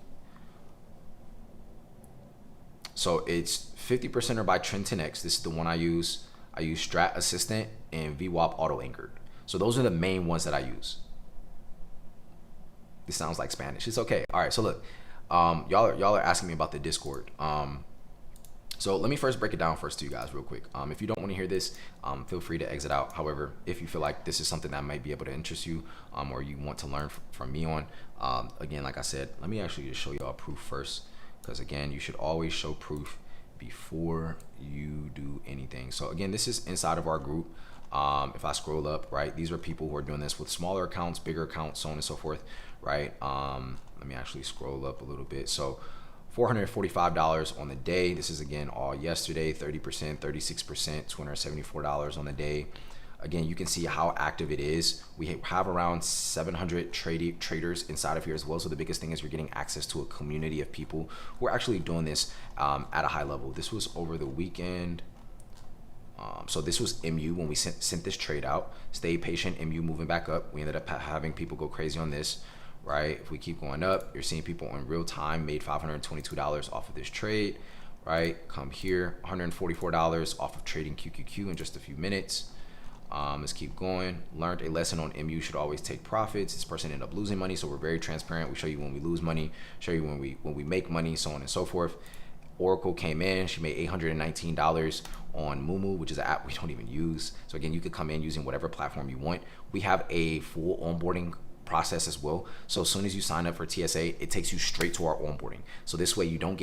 So it's 50%er by Trend 10X. This is the one I use. I use Strat Assistant and VWAP Auto Anchored. So those are the main ones that I use. This sounds like Spanish. It's okay. All right. So look, y'all are asking me about the Discord. So let me first break it down first to you guys real quick. If you don't want to hear this, feel free to exit out. However, if you feel like this is something that might be able to interest you, or you want to learn from me on, again, like I said, let me actually just show y'all proof first, because again, you should always show proof before you do anything. So again, this is inside of our group. If I scroll up, right, these are people who are doing this with smaller accounts, bigger accounts, so on and so forth, right? Let me actually scroll up a little bit. So $445 on the day. This is again all yesterday, 30%, 36%, $274 on the day. Again, you can see how active it is. We have around 700 traders inside of here as well. So the biggest thing is you're getting access to a community of people who are actually doing this at a high level. This was over the weekend. So this was MU when we sent this trade out. Stay patient, MU moving back up. We ended up having people go crazy on this. Right, if we keep going up, you're seeing people in real time made $522 off of this trade. Right, come here, $144 off of trading QQQ in just a few minutes. Let's keep going. Learned a lesson on MU should always take profits. This person ended up losing money, so we're very transparent. We show you when we lose money, show you when we make money, so on and so forth. Oracle came in, she made $819 on Mumu, which is an app we don't even use. So again, you could come in using whatever platform you want. We have a full onboarding process as well. So as soon as you sign up for TSA, it takes you straight to our onboarding. So this way you don't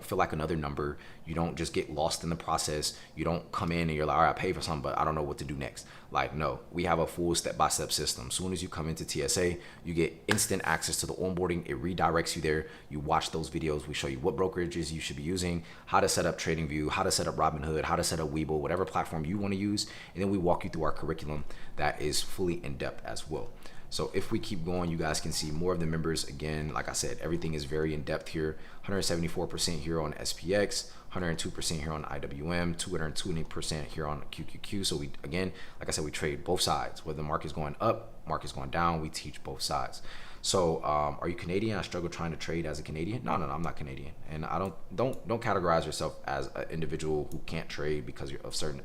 feel like another number. You don't just get lost in the process. You don't come in and you're like, all right, I paid for something, but I don't know what to do next. Like, no, we have a full step-by-step system. As soon as you come into TSA, you get instant access to the onboarding. It redirects you there. You watch those videos. We show you what brokerages you should be using, how to set up TradingView, how to set up Robinhood, how to set up Webull, whatever platform you want to use. And then we walk you through our curriculum that is fully in-depth as well. So if we keep going, you guys can see more of the members. Again, like I said, everything is very in depth here. 174% here on SPX, 102% here on IWM, 220% here on QQQ. So we, again, like I said, we trade both sides. Whether the market's going up, market's going down, we teach both sides. So are you Canadian? I struggle trying to trade as a Canadian. No, I'm not Canadian. And I don't categorize yourself as an individual who can't trade because you're of certain,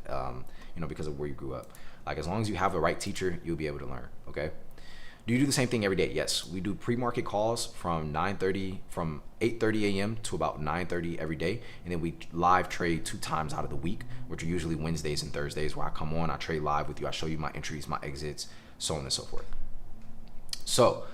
because of where you grew up. Like, as long as you have the right teacher, you'll be able to learn, okay? Do you do the same thing every day? Yes, we do pre-market calls from 8:30 a.m. to about 9:30 every day, and then we live trade 2 times out of the week, which are usually Wednesdays and Thursdays, where I come on, I trade live with you, I show you my entries, my exits, so on and so forth. So,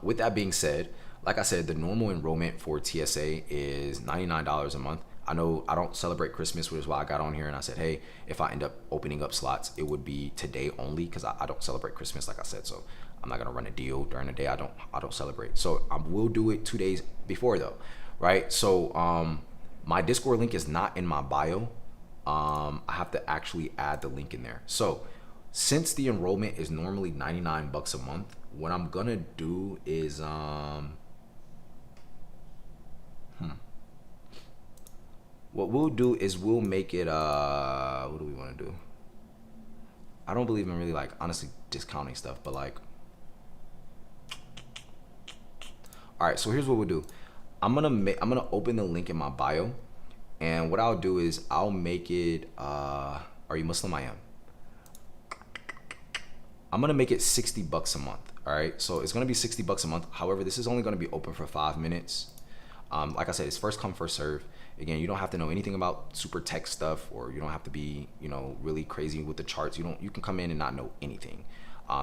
with that being said, like I said, the normal enrollment for TSA is $99 a month. I know I don't celebrate Christmas, which is why I got on here and I said, hey, if I end up opening up slots, it would be today only because I don't celebrate Christmas, like I said. So I'm not gonna run a deal during the day. I don't celebrate. So I will do it 2 days before though, right? So my Discord link is not in my bio. I have to actually add the link in there. So since the enrollment is normally 99 bucks a month, what I'm gonna do is what we'll do is we'll make it what do we want to do? I don't believe in really like honestly discounting stuff, but like, all right, so here's what we'll do. I'm gonna open the link in my bio, and what I'll do is I'll make it are you Muslim? I am. I'm gonna make it 60 bucks a month. All right, so it's gonna be 60 bucks a month. However, this is only gonna be open for 5 minutes. Like I said, it's first come, first serve. Again, you don't have to know anything about super tech stuff, or you don't have to be, really crazy with the charts. You can come in and not know anything.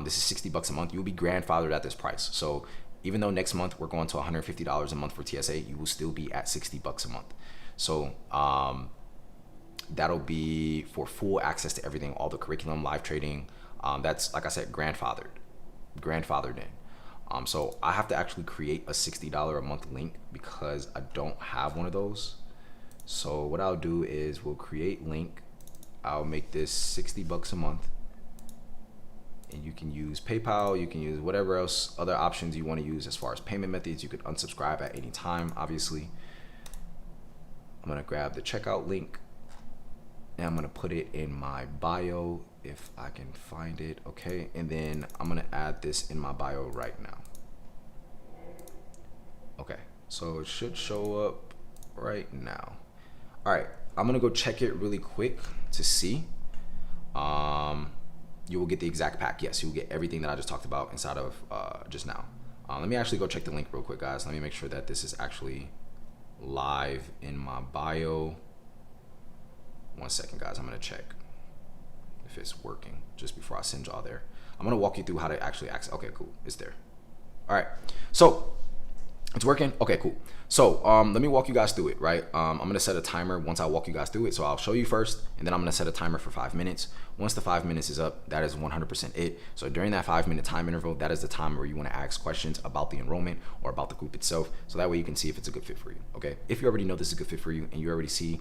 This is 60 bucks a month. You'll be grandfathered at this price. So even though next month we're going to $150 a month for TSA, you will still be at 60 bucks a month. So that'll be for full access to everything, all the curriculum, live trading. That's, like I said, grandfathered in. So I have to actually create a $60 a month link because I don't have one of those. So what I'll do is we'll create link. I'll make this 60 bucks a month, and you can use PayPal, you can use whatever else other options you want to use as far as payment methods. You could unsubscribe at any time, obviously. I'm gonna grab the checkout link and I'm gonna put it in my bio if I can find it. Okay, and then I'm gonna add this in my bio right now. Okay, so it should show up right now. All right, I'm gonna go check it really quick to see. You will get the exact pack. Yes, you will get everything that I just talked about inside of just now. Let me actually go check the link real quick, guys. Let me make sure that this is actually live in my bio. 1 second, guys. I'm gonna check if it's working just before I send y'all there. I'm gonna walk you through how to actually access. Okay, cool, it's there. All right, so it's working. Okay, cool. So let me walk you guys through it, right? I'm gonna set a timer once I walk you guys through it. So I'll show you first, and then I'm gonna set a timer for 5 minutes. Once the 5 minutes is up, that is 100% it. So during that 5-minute time interval, that is the time where you wanna ask questions about the enrollment or about the group itself. So that way you can see if it's a good fit for you, okay? If you already know this is a good fit for you and you already see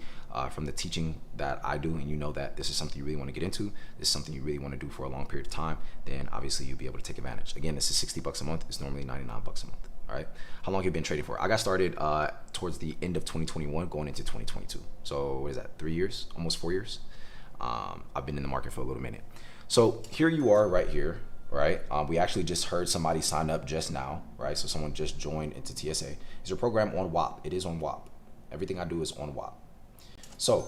from the teaching that I do, and you know that this is something you really wanna get into, this is something you really wanna do for a long period of time, then obviously you'll be able to take advantage. Again, this is 60 bucks a month. It's normally 99 bucks a month. All right. How long have you been trading for? I got started towards the end of 2021, going into 2022. So what is that? 3 years, almost 4 years. I've been in the market for a little minute. So here you are right here, right? We actually just heard somebody sign up just now, right? So someone just joined into TSA. Is your program on WAP? It is on WAP. Everything I do is on WAP. So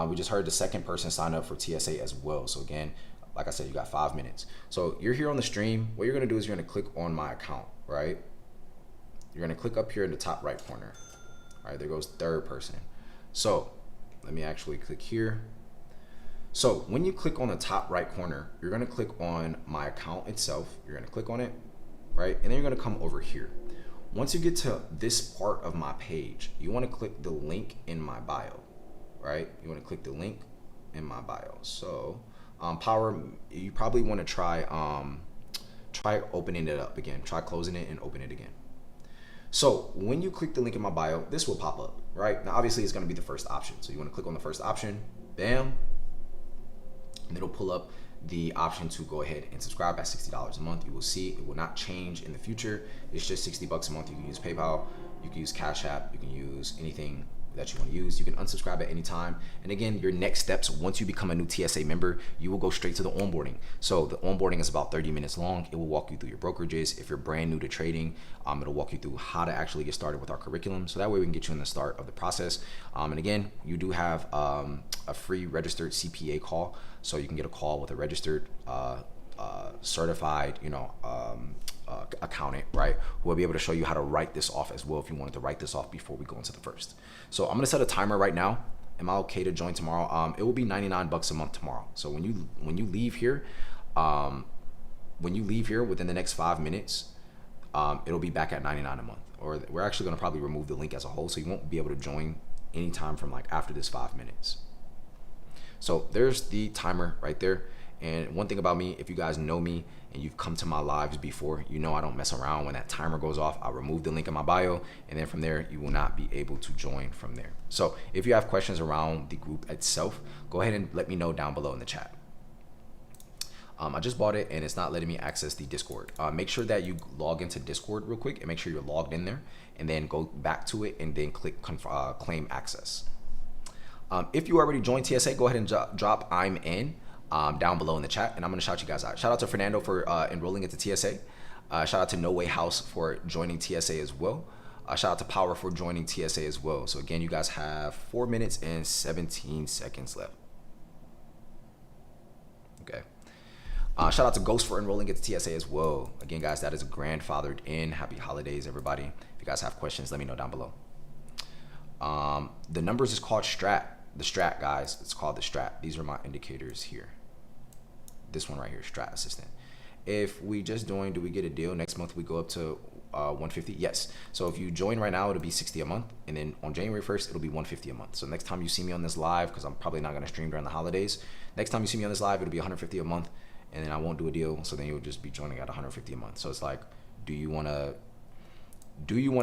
we just heard the second person sign up for TSA as well. So again, like I said, you got 5 minutes. So you're here on the stream. What you're gonna do is you're gonna click on my account, right? You're gonna click up here in the top right corner. All right, there goes third person. So let me actually click here. So when you click on the top right corner, you're gonna click on my account itself. You're gonna click on it, right? And then you're gonna come over here. Once you get to this part of my page, you wanna click the link in my bio, right? You wanna click the link in my bio. So Power, you probably wanna try opening it up again. Try closing it and open it again. So when you click the link in my bio, this will pop up, right? Now, obviously it's gonna be the first option. So you wanna click on the first option, bam, and it'll pull up the option to go ahead and subscribe at $60 a month. You will see it will not change in the future. It's just 60 bucks a month. You can use PayPal, you can use Cash App, you can use anything that you want to use. You can unsubscribe at any time. And again, your next steps, once you become a new TSA member, you will go straight to the onboarding. So the onboarding is about 30 minutes long. It will walk you through your brokerages. If you're brand new to trading, it'll walk you through how to actually get started with our curriculum. So that way we can get you in the start of the process. And again, you do have a free registered CPA call. So you can get a call with a registered certified, accountant, right? Who will be able to show you how to write this off as well if you wanted to write this off before we go into the first. So I'm gonna set a timer right now. Am I okay to join tomorrow? It will be 99 bucks a month tomorrow. So when you leave here, when you leave here within the next 5 minutes, it'll be back at $99 a month. Or we're actually going to probably remove the link as a whole, so you won't be able to join anytime from like after this 5 minutes. So there's the timer right there. And one thing about me, if you guys know me and you've come to my lives before, you know I don't mess around. When that timer goes off, I'll remove the link in my bio, and then from there you will not be able to join from there. So if you have questions around the group itself, go ahead and let me know down below in the chat. I just bought it and it's not letting me access the Discord. Make sure that you log into Discord real quick and make sure you're logged in there, and then go back to it and then click claim access. If you already joined TSA, go ahead and drop I'm in down below in the chat, and I'm gonna shout you guys out. Shout out to Fernando for enrolling into TSA. Shout out to No Way House for joining TSA as well. Shout out to Power for joining TSA as well. So again, you guys have 4 minutes and 17 seconds left. Okay. Shout out to Ghost for enrolling into TSA as well. Again, guys, that is grandfathered in. Happy holidays, everybody. If you guys have questions, let me know down below. The numbers is called Strat. The Strat, guys, it's called the Strat. These are my indicators here. This one right here, Strat Assistant. If we just join, do we get a deal? Next month we go up to 150. Yes. So if you join right now, it'll be 60 a month, and then on January 1st it'll be 150 a month. So next time you see me on this live, because I'm probably not going to stream during the holidays, next time you see me on this live, it'll be 150 a month, and then I won't do a deal. So then you'll just be joining at 150 a month. So it's like, do you want to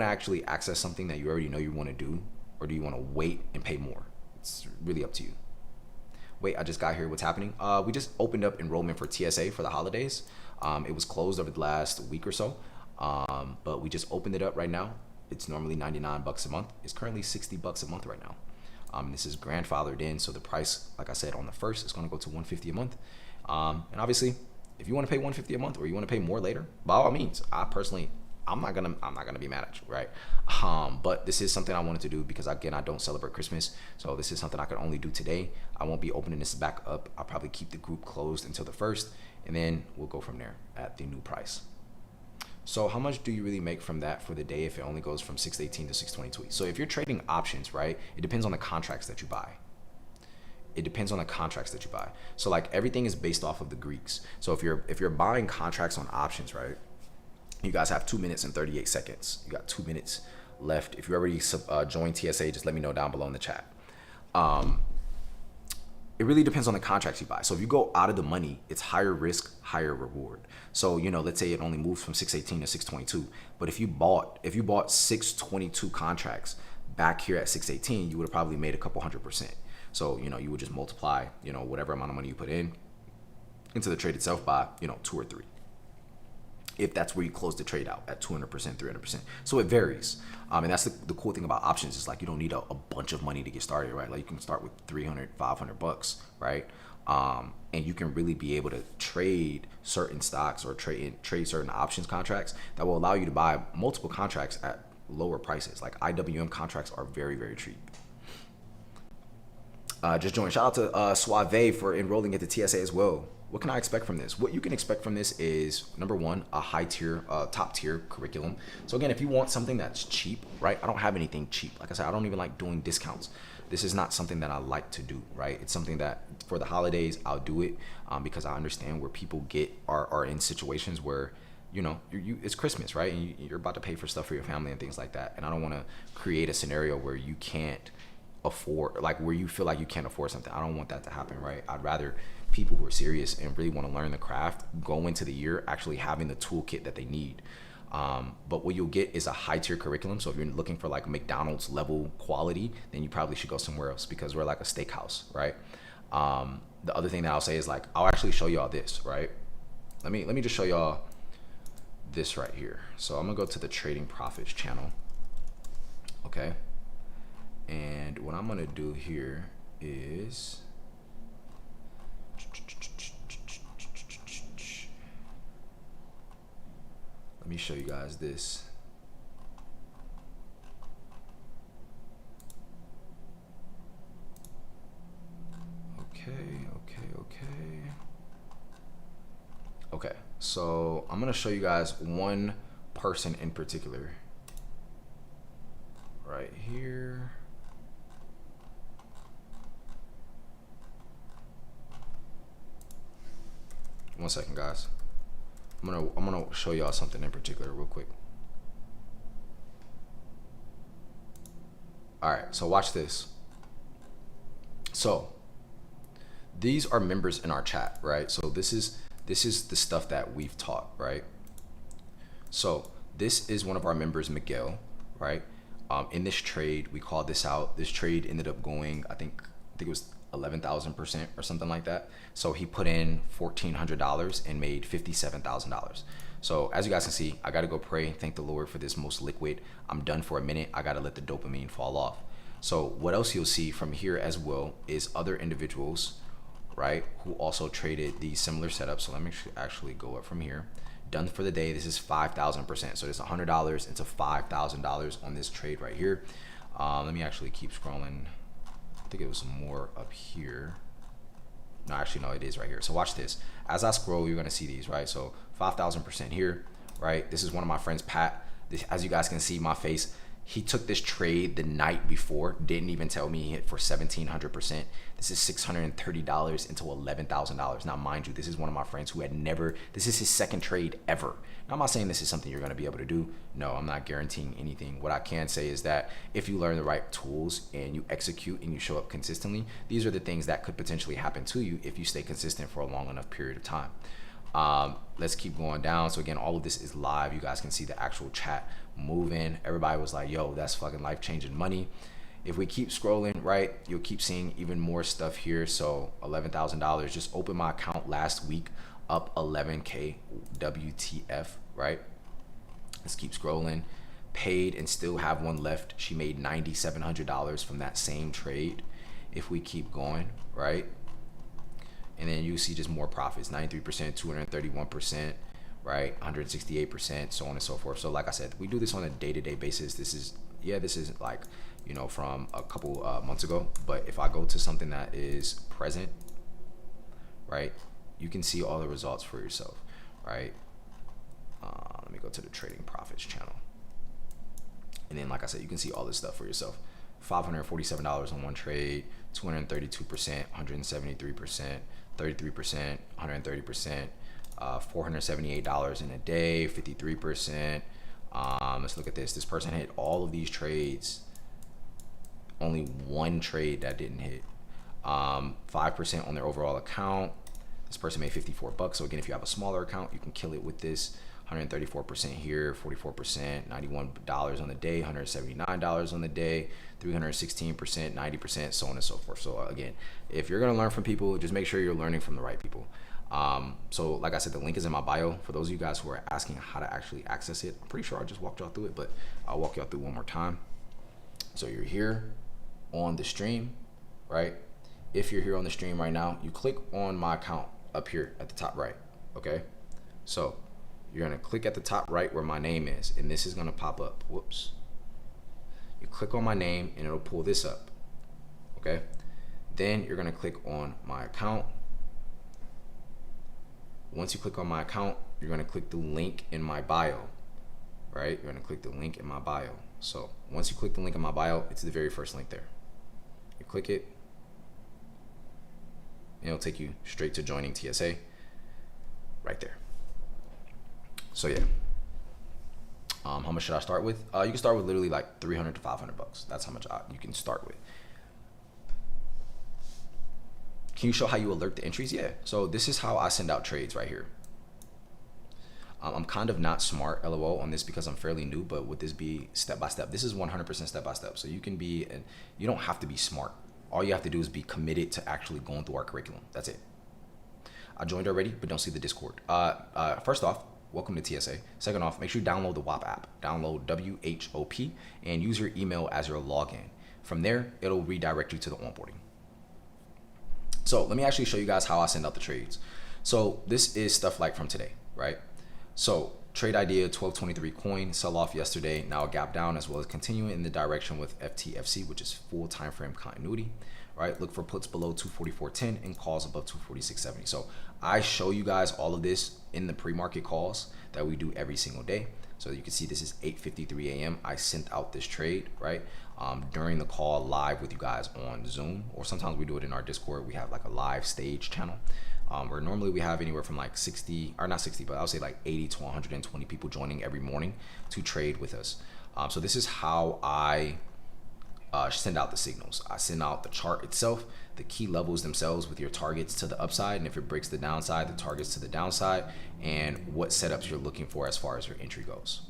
actually access something that you already know you want to do, or do you want to wait and pay more? It's really up to you. Wait, I just got here. What's happening? We just opened up enrollment for TSA for the holidays. It was closed over the last week or so, but we just opened it up right now. It's normally 99 bucks a month. It's currently 60 bucks a month right now. This is grandfathered in, so the price, like I said, on the first, is going to go to 150 a month. And obviously, if you want to pay 150 a month, or you want to pay more later, by all means. I'm not gonna be mad at you, right? But this is something I wanted to do because, again, I don't celebrate Christmas, so this is something I can only do today. I won't be opening this back up. I'll probably keep the group closed until the 1st, and then we'll go from there at the new price. So how much do you really make from that for the day if it only goes from 618 to 622? So if you're trading options, right, it depends on the contracts that you buy. It depends on the contracts that you buy. So like everything is based off of the Greeks. So if you're buying contracts on options, right, you guys have 2 minutes and 38 seconds. You got 2 minutes left. If you already joined TSA, just let me know down below in the chat. It really depends on the contracts you buy. So if you go out of the money, it's higher risk, higher reward. So, you know, let's say it only moves from 618 to 622. But if you bought 622 contracts back here at 618, you would have probably made a couple 100%. So, you know, you would just multiply, you know, whatever amount of money you put into the trade itself by, you know, 2 or 3. If that's where you close the trade out at 200%, 300%. So it varies. And that's the cool thing about options is like you don't need a bunch of money to get started, right? Like you can start with 300, 500 bucks, right? And you can really be able to trade certain stocks or trade certain options contracts that will allow you to buy multiple contracts at lower prices. Like IWM contracts are very, very cheap. Just joined. Shout out to Suave for enrolling into TSA as well. What can I expect from this? What you can expect from this is, number one, a high tier, top tier curriculum. So again, if you want something that's cheap, right? I don't have anything cheap. Like I said, I don't even like doing discounts. This is not something that I like to do, right? It's something that for the holidays, I'll do it because I understand where people are in situations where, you know, it's Christmas, right? And you're about to pay for stuff for your family and things like that. And I don't want to create a scenario where you can't afford, like where you feel like you can't afford something. I don't want that to happen, right? I'd rather people who are serious and really want to learn the craft go into the year actually having the toolkit that they need. But what you'll get is a high tier curriculum. So if you're looking for like McDonald's level quality, then you probably should go somewhere else because we're like a steakhouse, right? The other thing that I'll say is like, I'll actually show y'all this, right? Let me just show y'all this right here. So I'm gonna go to the Trading Profits channel, okay? And what I'm gonna do here is, let me show you guys this. Okay, so I'm gonna show you guys one person in particular right here. One second, guys. I'm gonna show y'all something in particular real quick. All right, so watch this. So these are members in our chat, right? So this is the stuff that we've taught, right? So this is one of our members, Miguel, right? In this trade, we called this out. This trade ended up going, I think it was 11,000% or something like that. So he put in $1,400 and made $57,000. So as you guys can see, I got to go pray, thank the Lord for this most liquid. I'm done for a minute. I got to let the dopamine fall off. So what else you'll see from here as well is other individuals, right, who also traded these similar setups. So let me actually go up from here. Done for the day. This is 5,000%. So it's $100 into $5,000 on this trade right here. Let me actually keep scrolling. I think it was more up here. No, actually, no, it is right here. So watch this. As I scroll, you're gonna see these, right? So 5,000% here, right? This is one of my friends, Pat. This, as you guys can see, my face. He took this trade the night before, didn't even tell me he hit for 1,700%. This is $630 into $11,000. Now, mind you, this is one of my friends who had never, this is his second trade ever. Now, I'm not saying this is something you're gonna be able to do. No, I'm not guaranteeing anything. What I can say is that if you learn the right tools and you execute and you show up consistently, these are the things that could potentially happen to you if you stay consistent for a long enough period of time. Let's keep going down. So again, all of this is live. You guys can see the actual chat moving. Everybody was like, yo, that's fucking life-changing money. If we keep scrolling, right, you'll keep seeing even more stuff here. So $11,000, just opened my account last week, up 11K WTF, right? Let's keep scrolling. Paid and still have one left. She made $9,700 from that same trade. If we keep going, right? And then you see just more profits, 93%, 231%, right? 168%, so on and so forth. So like I said, we do this on a day-to-day basis. This is like, you know, from a couple months ago. But if I go to something that is present, right, you can see all the results for yourself, right? Let me go to the trading profits channel. And then, like I said, you can see all this stuff for yourself. $547 on one trade, 232%, 173%, 33%, 130%, $478 in a day, 53%. Let's look at this. This person hit all of these trades. Only one trade that didn't hit. 5% on their overall account. This person made 54 bucks. So again, if you have a smaller account, you can kill it with this. 134% here, 44%, $91 on the day, $179 on the day, 316%, 90%, so on and so forth. So again, if you're gonna learn from people, just make sure you're learning from the right people. So like I said, the link is in my bio. For those of you guys who are asking how to actually access it, I'm pretty sure I just walked y'all through it, but I'll walk y'all through one more time. So you're here on the stream, right? If you're here on the stream right now, you click on my account up here at the top right, okay? So you're gonna click at the top right where my name is, and this is gonna pop up. Whoops. You click on my name and it'll pull this up, okay? Then you're gonna click on my account. Once you click on my account, you're gonna click the link in my bio, right? You're gonna click the link in my bio. So once you click the link in my bio, it's the very first link there. You click it, and it'll take you straight to joining TSA right there. So yeah, how much should I start with? You can start with literally like 300 to 500 bucks. That's how much you can start with. Can you show how you alert the entries? Yeah. So this is how I send out trades right here. I'm kind of not smart, LOL, on this because I'm fairly new, but would this be step by step? This is 100% step by step. So you can be, and you don't have to be smart. All you have to do is be committed to actually going through our curriculum. That's it. I joined already, but don't see the Discord. First off, welcome to TSA. Second off, make sure you download the WHOP app. Download WHOP and use your email as your login. From there, it'll redirect you to the onboarding. So let me actually show you guys how I send out the trades. So this is stuff like from today, right? So trade idea 1223 coin, sell off yesterday, now a gap down, as well as continuing in the direction with FTFC, which is full time frame continuity, right? Look for puts below 244.10 and calls above 246.70. So I show you guys all of this in the pre-market calls that we do every single day. So you can see this is 8:53 a.m. I sent out this trade, right? During the call live with you guys on Zoom, or sometimes we do it in our Discord. We have like a live stage channel. Where normally we have anywhere from like 60, or not 60, but I would say like 80 to 120 people joining every morning to trade with us. So this is how I send out the signals. I send out the chart itself, the key levels themselves with your targets to the upside, and if it breaks the downside, the targets to the downside, and what setups you're looking for as far as your entry goes.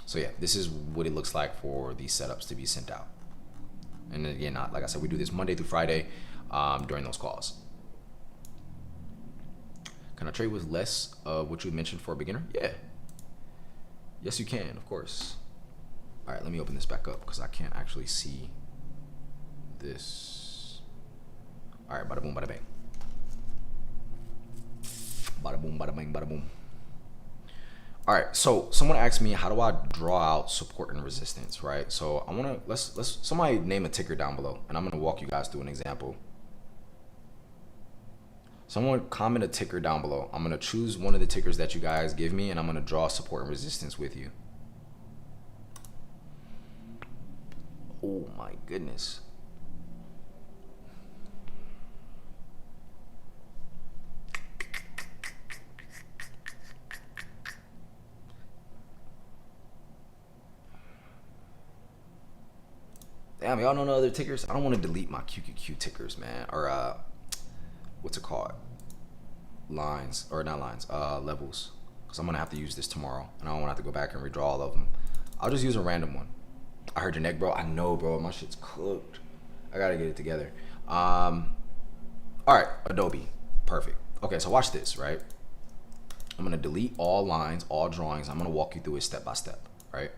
So yeah, this is what it looks like for these setups to be sent out. And again, like I said, we do this Monday through Friday during those calls. Can I trade with less of what you mentioned for a beginner? Yeah. Yes, you can, of course. All right, let me open this back up because I can't actually see this. All right, bada boom, bada bang. Bada boom, bada bang, bada boom. All right, so someone asked me, how do I draw out support and resistance, right? So I wanna, let's somebody name a ticker down below, and I'm gonna walk you guys through an example. Someone comment a ticker down below. I'm gonna choose one of the tickers that you guys give me, and I'm gonna draw support and resistance with you. Oh my goodness. Damn, y'all know no other tickers? I don't want to delete my QQQ tickers, man. Or what's it called? Lines, or not lines, levels. Because I'm gonna have to use this tomorrow, and I don't want to have to go back and redraw all of them. I'll just use a random one. I heard your neck, bro. I know, bro. My shit's cooked. I gotta get it together. All right, Adobe, perfect. Okay, so watch this, right? I'm gonna delete all lines, all drawings. I'm gonna walk you through it step by step, right?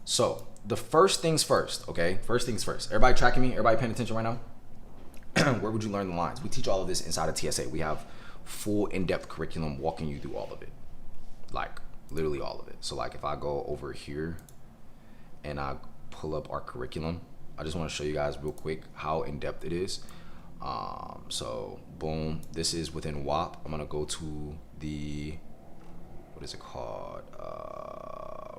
So the first things first, okay? First things first. Everybody tracking me? Everybody paying attention right now? Where would you learn the lines? We teach all of this inside of TSA. We have full in-depth curriculum walking you through all of it, like literally all of it. So like if I go over here and I pull up our curriculum, I just want to show you guys real quick how in-depth it is. So boom, this is within WAP. I'm gonna go to the, what is it called?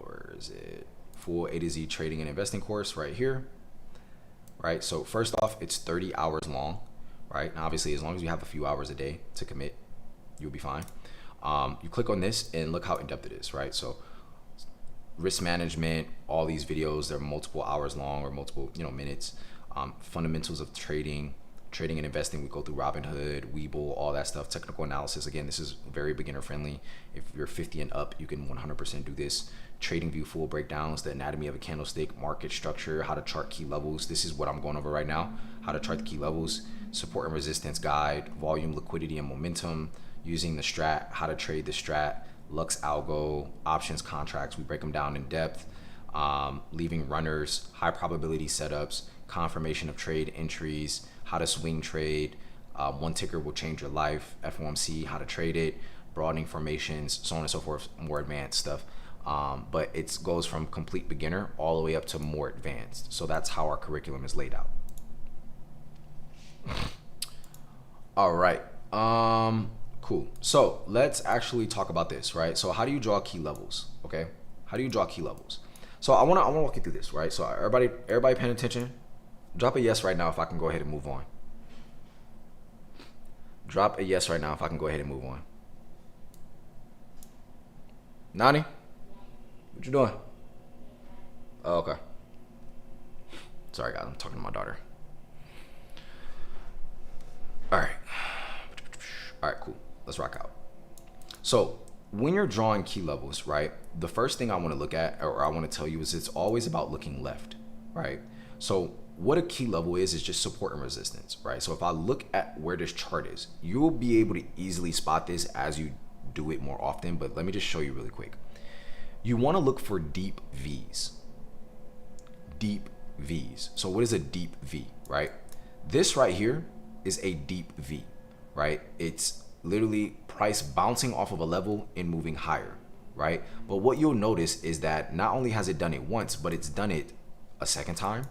Where is it? Full A to Z trading and investing course right here. Right, so first off, it's 30 hours long, right? Now, obviously, as long as you have a few hours a day to commit, you'll be fine. You click on this and look how in-depth it is, right? So risk management, all these videos, they're multiple hours long or multiple, minutes. Fundamentals of trading and investing, we go through Robinhood, Webull, all that stuff. Technical analysis, again, this is very beginner friendly. If you're 50 and up, you can 100% do this. Trading view full breakdowns, the anatomy of a candlestick, market structure, how to chart key levels. This is what I'm going over right now, how to chart the key levels, support and resistance guide, volume, liquidity, and momentum, using the Strat, how to trade the Strat, Lux Algo, options contracts. We break them down in depth, leaving runners, high probability setups, confirmation of trade entries, how to swing trade, one ticker will change your life, FOMC, how to trade it, broadening formations, so on and so forth, more advanced stuff. But it goes from complete beginner all the way up to more advanced. So that's how our curriculum is laid out. All right. Cool. So let's actually talk about this, right? So how do you draw key levels? Okay. How do you draw key levels? So I wanna walk you through this, right? So everybody paying attention? Drop a yes right now if I can go ahead and move on. Drop a yes right now if I can go ahead and move on. Nani? What you doing? Oh, okay. Sorry, guys. I'm talking to my daughter. All right. All right, cool. Let's rock out. So when you're drawing key levels, right, the first thing I want to look at, or I want to tell you, is it's always about looking left, right? So what a key level is just support and resistance, right? So if I look at where this chart is, you'll be able to easily spot this as you do it more often, but let me just show you really quick. You want to look for deep V's. Deep V's. So what is a deep V, right? This right here is a deep V, right? It's literally price bouncing off of a level and moving higher, right? But what you'll notice is that not only has it done it once, but it's done it a second time,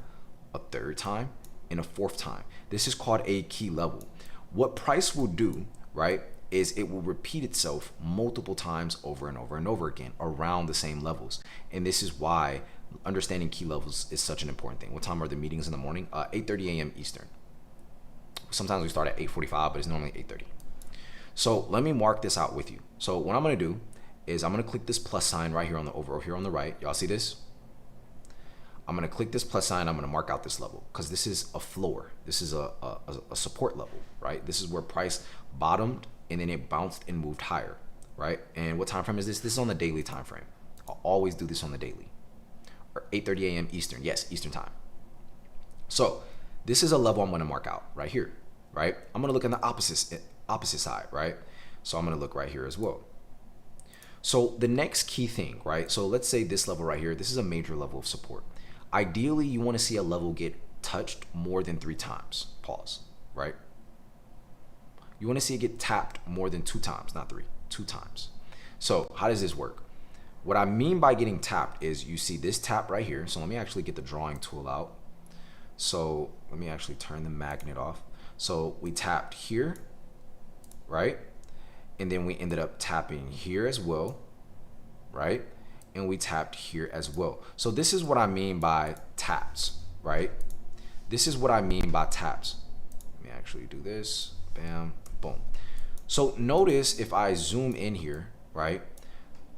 a third time, and a fourth time. This is called a key level. What price will do, right, is it will repeat itself multiple times over and over and over again around the same levels. And this is why understanding key levels is such an important thing. What time are the meetings in the morning? 8:30 a.m. Eastern. Sometimes we start at 8:45, but it's normally 8:30. So let me mark this out with you. So what I'm gonna do is I'm gonna click this plus sign right here on the over here on the right. Y'all see this? I'm gonna click this plus sign. I'm gonna mark out this level because this is a floor. This is a support level, right? This is where price bottomed and then it bounced and moved higher, right? And what time frame is this? This is on the daily time frame. I'll always do this on the daily, or 8:30 a.m. Eastern. Yes, Eastern time. So this is a level I'm gonna mark out right here, right? I'm gonna look on the opposite side, right? So I'm gonna look right here as well. So the next key thing, right? So let's say this level right here, this is a major level of support. Ideally, you want to see a level get touched more than 3 times. Pause, right? You want to see it get tapped more than 2 times, not 3, 2 times. So how does this work? What I mean by getting tapped is you see this tap right here. So let me actually get the drawing tool out. So let me actually turn the magnet off. So we tapped here, right? And then we ended up tapping here as well, right? And we tapped here as well. So this is what I mean by taps, right? This is what I mean by taps. Let me actually do this, bam, boom. So notice if I zoom in here, right?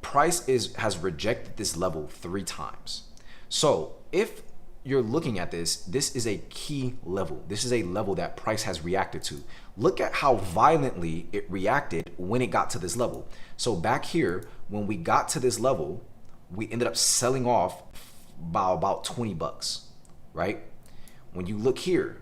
Price has rejected this level 3 times. So if you're looking at this, this is a key level. This is a level that price has reacted to. Look at how violently it reacted when it got to this level. So back here, when we got to this level, we ended up selling off by about 20 bucks, right? When you look here,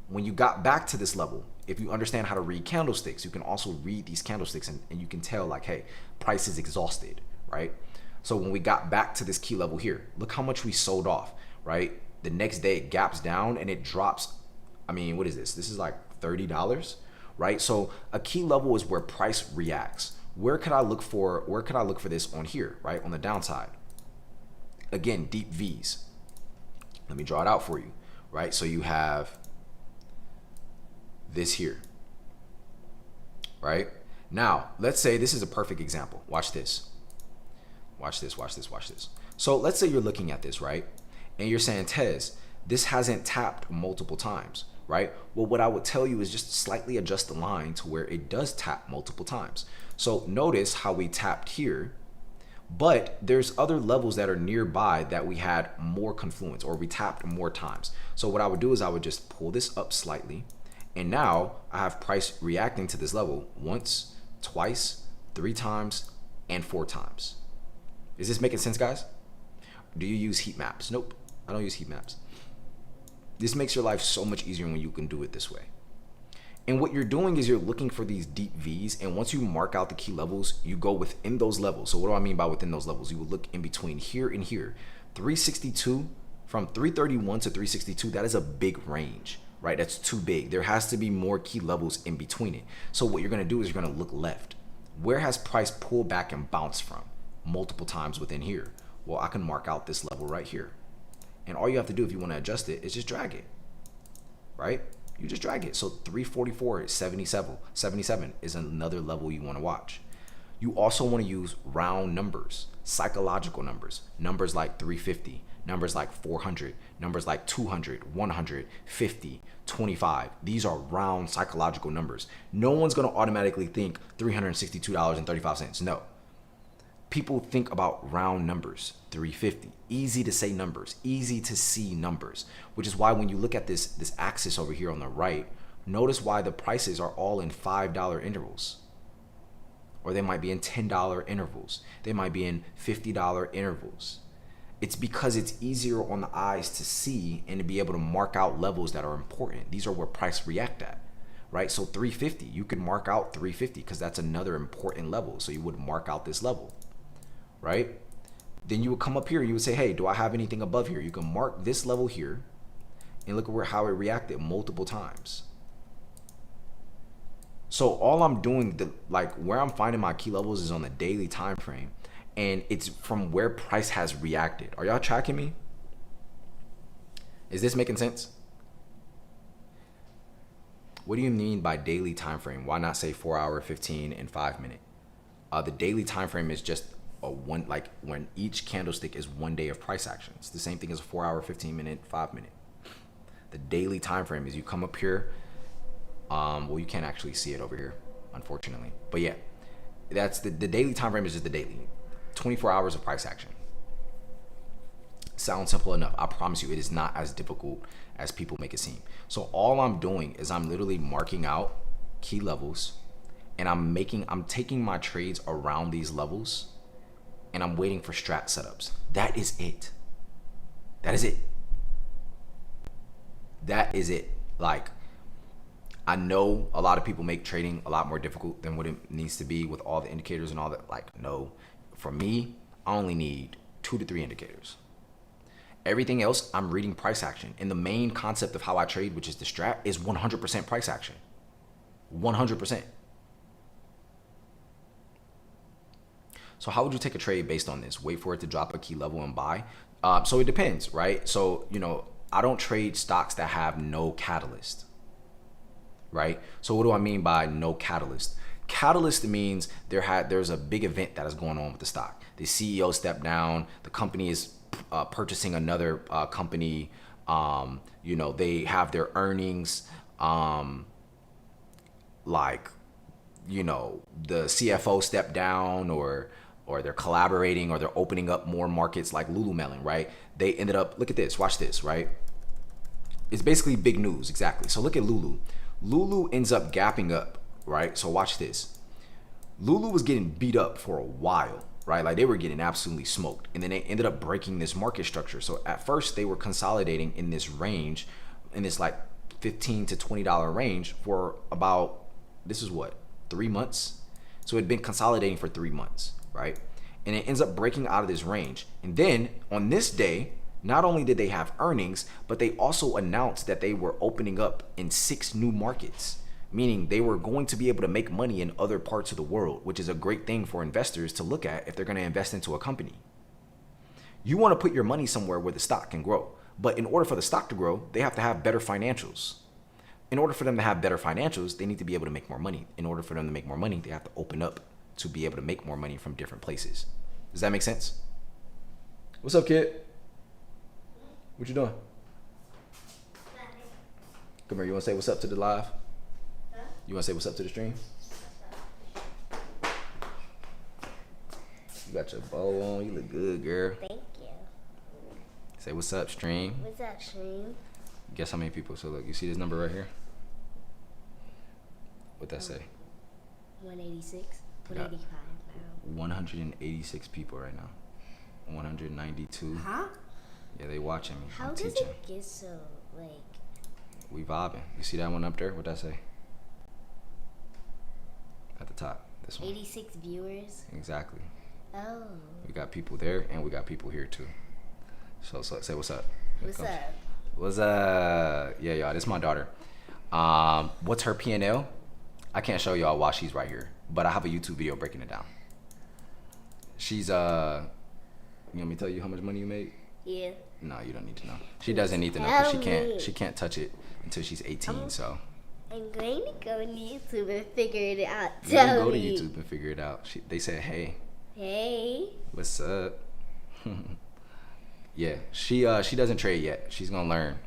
when you got back to this level, if you understand how to read candlesticks, you can also read these candlesticks and you can tell like, hey, price is exhausted, right? So when we got back to this key level here, look how much we sold off, right? The next day it gaps down and it drops. I mean, what is this? This is like $30, right? So a key level is where price reacts. Where could I look for this on here, right? On the downside. Again, deep V's. Let me draw it out for you, right? So you have this here, right? Now, let's say this is a perfect example. Watch this. Watch this, watch this, watch this. So let's say you're looking at this, right? And you're saying, Tez, this hasn't tapped multiple times, right? Well, what I would tell you is just slightly adjust the line to where it does tap multiple times. So notice how we tapped here, but there's other levels that are nearby that we had more confluence or we tapped more times. So what I would do is I would just pull this up slightly. And now I have price reacting to this level once, twice, 3 times, and 4 times. Is this making sense, guys? Do you use heat maps? Nope, I don't use heat maps. This makes your life so much easier when you can do it this way. And what you're doing is you're looking for these deep V's, and once you mark out the key levels, you go within those levels. So what do I mean by within those levels? You would look in between here and here. 362, from 331 to 362, that is a big range, right? That's too big. There has to be more key levels in between it. So what you're gonna do is you're gonna look left. Where has price pulled back and bounced from? Multiple times within here. Well, I can mark out this level right here. And all you have to do if you want to adjust it is just drag it, right? You just drag it. So 344 is 77 is another level you want to watch. You also want to use round numbers, psychological numbers, numbers like 350, numbers like 400, numbers like 200, 100, 50, 25. These are round psychological numbers. No one's going to automatically think $362.35. No. People think about round numbers, 350, easy to say numbers, easy to see numbers, which is why when you look at this axis over here on the right, notice why the prices are all in $5 intervals, or they might be in $10 intervals. They might be in $50 intervals. It's because it's easier on the eyes to see and to be able to mark out levels that are important. These are where price react at, right? So 350, you can mark out 350 because that's another important level. So you would mark out this level. Right? Then you would come up here and you would say, hey, do I have anything above here? You can mark this level here and look at how it reacted multiple times. So all I'm doing, where I'm finding my key levels is on the daily time frame, and it's from where price has reacted. Are y'all tracking me? Is this making sense? What do you mean by daily time frame? Why not say 4 hour, 15, and 5 minute? The daily time frame is just when each candlestick is 1 day of price action. It's the same thing as a 4 hour, 15 minute, 5 minute. The daily time frame is you come up here Well, you can't actually see it over here, unfortunately. But yeah, that's the daily time frame is just the daily. 24 hours of price action. Sounds simple enough. I promise you, it is not as difficult as people make it seem. So all I'm doing is I'm literally marking out key levels, and I'm taking my trades around these levels, and I'm waiting for strat setups. That is it. That is it. That is it. Like, I know a lot of people make trading a lot more difficult than what it needs to be with all the indicators and all that. Like, no, for me, I only need 2 to 3 indicators. Everything else, I'm reading price action. And the main concept of how I trade, which is the strat, is 100% price action. 100%. So how would you take a trade based on this? Wait for it to drop a key level and buy? So it depends, right? So, I don't trade stocks that have no catalyst, right? So what do I mean by no catalyst? Catalyst means there's a big event that is going on with the stock. The CEO stepped down. The company is purchasing another company. They have their earnings. The CFO stepped down, or they're collaborating, or they're opening up more markets like Lululemon, right? They ended up, look at this, watch this, right? It's basically big news, exactly. So look at Lulu. Lulu ends up gapping up, right? So watch this. Lulu was getting beat up for a while, right? Like, they were getting absolutely smoked. And then they ended up breaking this market structure. So at first they were consolidating in this range, in this like $15 to $20 range for about, this is what, 3 months? So it had been consolidating for 3 months, right? And it ends up breaking out of this range. And then on this day, not only did they have earnings, but they also announced that they were opening up in 6 new markets, meaning they were going to be able to make money in other parts of the world, which is a great thing for investors to look at if they're going to invest into a company. You want to put your money somewhere where the stock can grow. But in order for the stock to grow, they have to have better financials. In order for them to have better financials, they need to be able to make more money. In order for them to make more money, they have to open up to be able to make more money from different places. Does that make sense? What's up, kid? What you doing? Come here, you want to say what's up to the live? Huh? You want to say what's up to the stream? You got your bow on. You look good, girl. Thank you. Say what's up, stream. What's up, stream? Guess how many people? So look, you see this number right here? What that say? 186, 185 now. 186 people right now. 192. Huh? Yeah, they watching me. How does it get so, like... We vibing. You see that one up there? What that say? At the top. This one. 86 viewers? Exactly. Oh. We got people there, and we got people here too. So say what's up. What's up? What's up? Yeah, y'all, this is my daughter. What's her P&L? I can't show y'all while she's right here, but I have a YouTube video breaking it down. She's you want me to tell you how much money you made? Yeah. No, you don't need to know. She doesn't need to know because she can't touch it until she's 18. So I'm going to go on YouTube and figure it out. You can go to YouTube and figure it out. They said, hey. Hey. What's up? Yeah, she doesn't trade yet. She's gonna learn.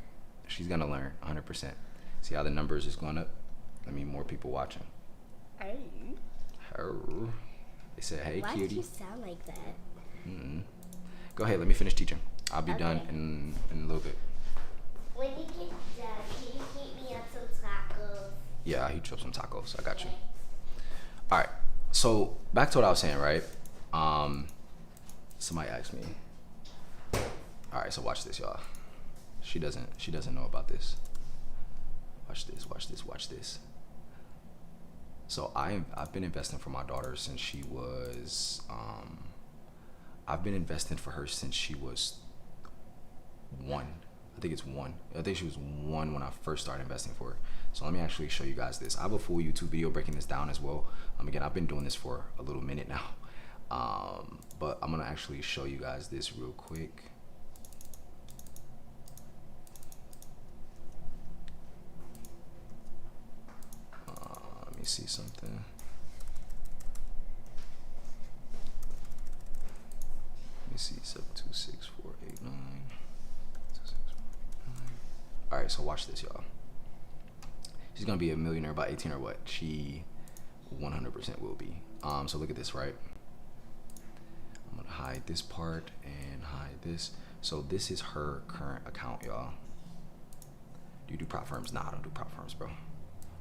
She's gonna learn 100%. See how the numbers is going up? I mean, more people watching. Hey. Her. They said, hey, Why cutie. do you sound like that? Go ahead, let me finish teaching. I'll be done in a little bit. When you get done, can you heat me up some tacos? Yeah, I'll heat you up some tacos. I got you. All right, so back to what I was saying, right? Somebody asked me. All right, so watch this, y'all. She doesn't know about this. Watch this, watch this, watch this. So I've been investing for my daughter since she was I've been investing for her since she was 1. I think it's 1. I think she was 1 when I first started investing for her. So let me actually show you guys this. I have a full YouTube video breaking this down as well. Again, I've been doing this for a little minute now. But I'm gonna actually show you guys this real quick. Let me see something. Let me see, 72648926489. All right, so watch this, y'all. She's gonna be a millionaire by 18 or what? She 100% will be. So look at this, right? I'm gonna hide this part and hide this. So this is her current account, y'all. Do you do prop firms? Nah, I don't do prop firms, bro.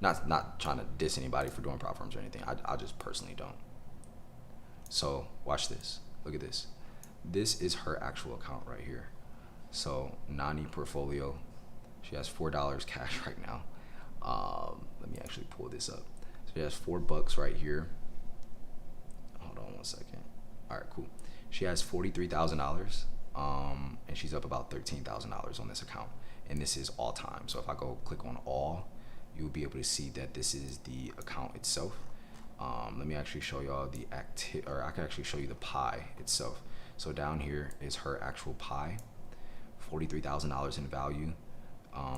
Not trying to diss anybody for doing prop firms or anything. I just personally don't. So watch this. Look at this. This is her actual account right here. So Nani portfolio. She has $4 cash right now. Let me actually pull this up. So she has $4 right here. Hold on 1 second. All right, cool. She has $43,000, and she's up about $13,000 on this account. And this is all time. So if I go click on all, you'll be able to see that this is the account itself. Let me actually show y'all the I can actually show you the pie itself. So down here is her actual pie, $43,000 in value,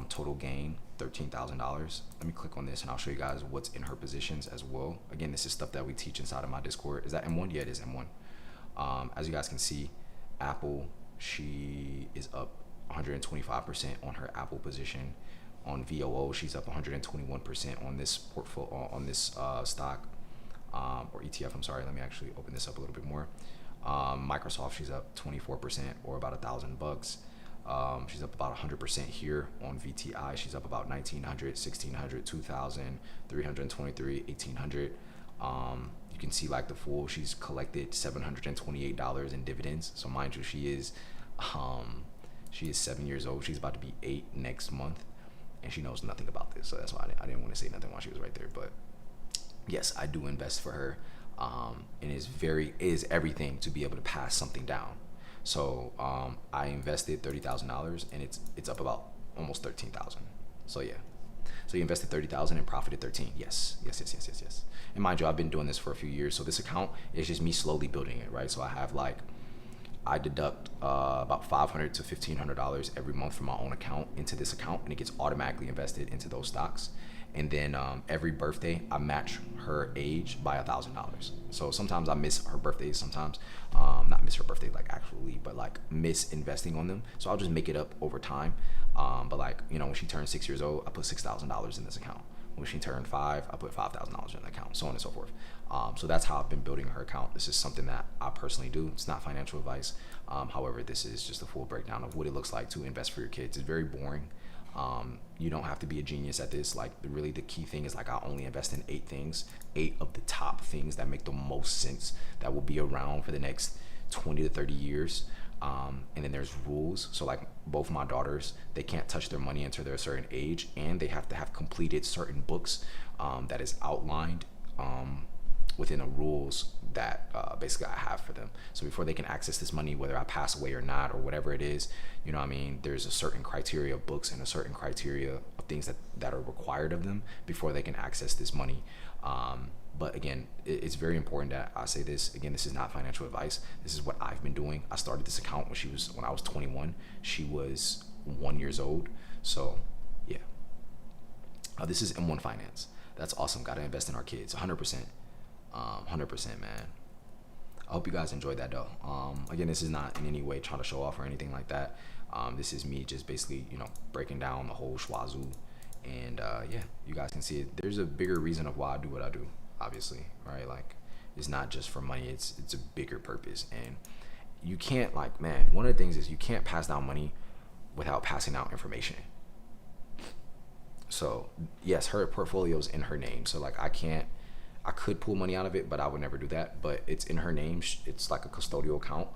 total gain $13,000. Let me click on this and I'll show you guys what's in her positions as well. Again, this is stuff that we teach inside of my Discord. Is that M1? Yeah, it is M1. As you guys can see, Apple, she is up 125% on her Apple position. On VOO, she's up 121% on this portfolio, on this stock, or ETF. I'm sorry. Let me actually open this up a little bit more. Microsoft, she's up 24% or about $1,000. She's up about 100% here on VTI. She's up about 1,900, 1,600, 2,000, 323, 1,800. You can see like the full, she's collected $728 in dividends. So mind you, she is 7 years old. She's about to be 8 next month. And she knows nothing about this, so that's why I didn't want to say nothing while she was right there. But yes, I do invest for her, and it is everything to be able to pass something down. So I invested $30,000, and it's up about almost 13,000. So yeah, so you invested 30,000 and profited 13. Yes. And mind you, I've been doing this for a few years, so this account is just me slowly building it, right? So I deduct about $500 to $1,500 every month from my own account into this account, and it gets automatically invested into those stocks. And then every birthday, I match her age by $1,000. So sometimes I miss her birthdays, sometimes not miss her birthday like actually, but like miss investing on them. So I'll just make it up over time. But like, you know, when she turned 6 years old, I put $6,000 in this account. When she turned 5, I put $5,000 in the account, so on and so forth. So that's how I've been building her account. This is something that I personally do. It's not financial advice. However, this is just a full breakdown of what it looks like to invest for your kids. It's very boring. You don't have to be a genius at this. Like really the key thing is like I only invest in 8 things, 8 of the top things that make the most sense that will be around for the next 20 to 30 years. And then there's rules. So like both my daughters, they can't touch their money until they're a certain age, and they have to have completed certain books that is outlined within the rules that basically I have for them. So before they can access this money, whether I pass away or not, or whatever it is, you know what I mean, there's a certain criteria of books and a certain criteria of things that are required of them before they can access this money. But again, it's very important that I say this. Again, this is not financial advice. This is what I've been doing. I started this account when I was 21. She was 1 year old. So yeah. This is M1 Finance. That's awesome. Got to invest in our kids. 100%. 100%, man. I hope you guys enjoyed that though. Again, this is not in any way trying to show off or anything like that. This is me just basically, you know, breaking down the whole schwazoo. And yeah, you guys can see it. There's a bigger reason of why I do what I do. Obviously, right? Like it's not just for money, it's a bigger purpose. And you can't, like, man, one of the things is you can't pass down money without passing out information. So yes, her portfolio's in her name, so like I could pull money out of it, but I would never do that. But it's in her name. It's like a custodial account.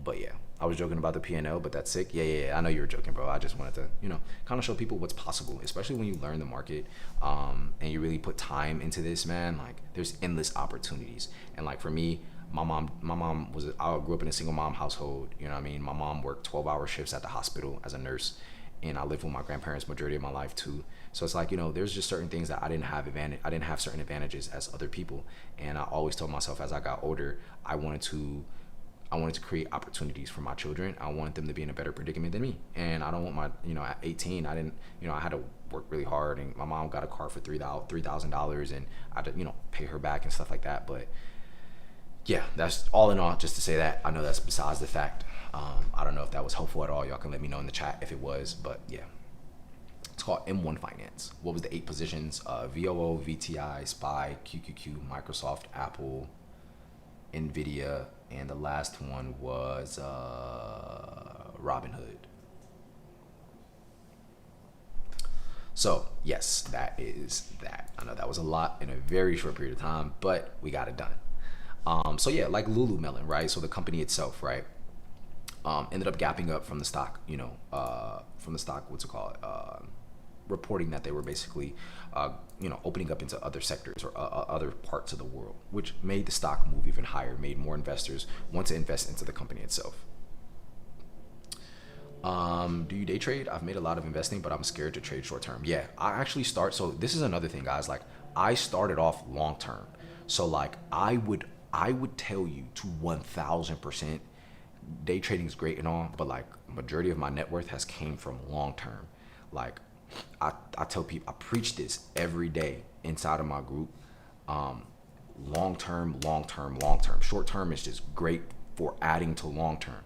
But yeah, I was joking about the P&L, but that's sick. Yeah. I know you were joking, bro. I just wanted to, you know, kind of show people what's possible, especially when you learn the market, and you really put time into this, man. Like there's endless opportunities. And like for me, I grew up in a single mom household. You know what I mean? My mom worked 12-hour shifts at the hospital as a nurse, and I lived with my grandparents majority of my life too. So it's like, you know, there's just certain things that I didn't have certain advantages as other people. And I always told myself as I got older, I wanted to create opportunities for my children. I wanted them to be in a better predicament than me. And I don't want my, you know, at 18, I had to work really hard, and my mom got a car for $3,000 and I had to, you know, pay her back and stuff like that. But yeah, that's all in all, just to say that. I know that's besides the fact. I don't know if that was helpful at all. Y'all can let me know in the chat if it was, but yeah. It's called M1 Finance. What was the 8 positions? VOO, VTI, SPY, QQQ, Microsoft, Apple, NVIDIA, and the last one was Robinhood. So yes, that is that. I know that was a lot in a very short period of time, but we got it done. So yeah, like Lululemon, right? So the company itself, right, ended up gapping up from the stock, from the stock, what's it called? Reporting that they were basically, opening up into other sectors or other parts of the world, which made the stock move even higher, made more investors want to invest into the company itself. Do you day trade? I've made a lot of investing, but I'm scared to trade short term. Yeah, I actually so this is another thing, guys. Like, I started off long term. So like I would tell you to 1000%, day trading is great and all, but like majority of my net worth has came from long term. Like I tell people, I preach this every day inside of my group. Long term, long term, long term. Short term is just great for adding to long term.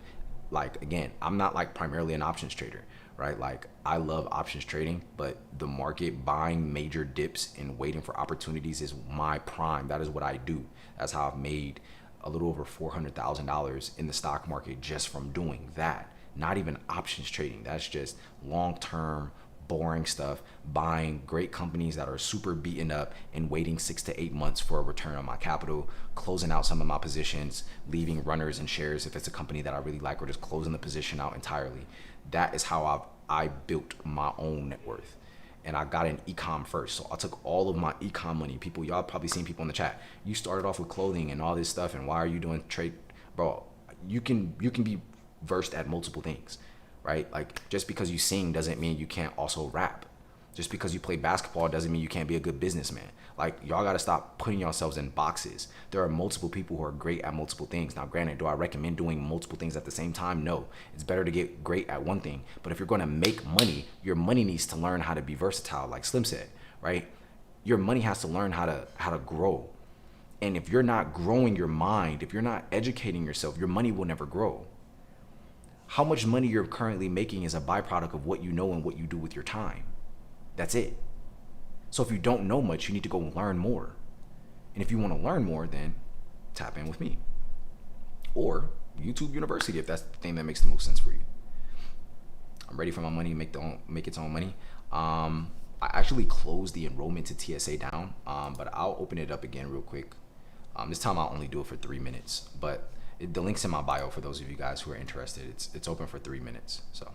Like, again, I'm not like primarily an options trader, right? Like, I love options trading, but the market, buying major dips and waiting for opportunities, is my prime. That is what I do. That's how I've made a little over $400,000 in the stock market just from doing that. Not even options trading. That's just long-term, boring stuff, buying great companies that are super beaten up and waiting 6 to 8 months for a return on my capital, closing out some of my positions, leaving runners and shares if it's a company that I really like, or just closing the position out entirely. That is how I built my own net worth. And I got in ecom first. So I took all of my ecom money. People, y'all probably seen people in the chat. You started off with clothing and all this stuff, and why are you doing trade? Bro, you can be versed at multiple things, right? Like, just because you sing doesn't mean you can't also rap. Just because you play basketball doesn't mean you can't be a good businessman. Like, y'all gotta stop putting yourselves in boxes. There are multiple people who are great at multiple things. Now, granted, do I recommend doing multiple things at the same time? No. It's better to get great at one thing. But if you're gonna make money, your money needs to learn how to be versatile, like Slim said, right? Your money has to learn how to grow. And if you're not growing your mind, if you're not educating yourself, your money will never grow. How much money you're currently making is a byproduct of what you know and what you do with your time. That's it. So if you don't know much, you need to go learn more. And if you want to learn more, then tap in with me. Or YouTube University, if that's the thing that makes the most sense for you. I'm ready for my money to make its own money. I actually closed the enrollment to TSA down, but I'll open it up again real quick. This time I'll only do it for 3 minutes, but the link's in my bio for those of you guys who are interested. It's open for 3 minutes. So,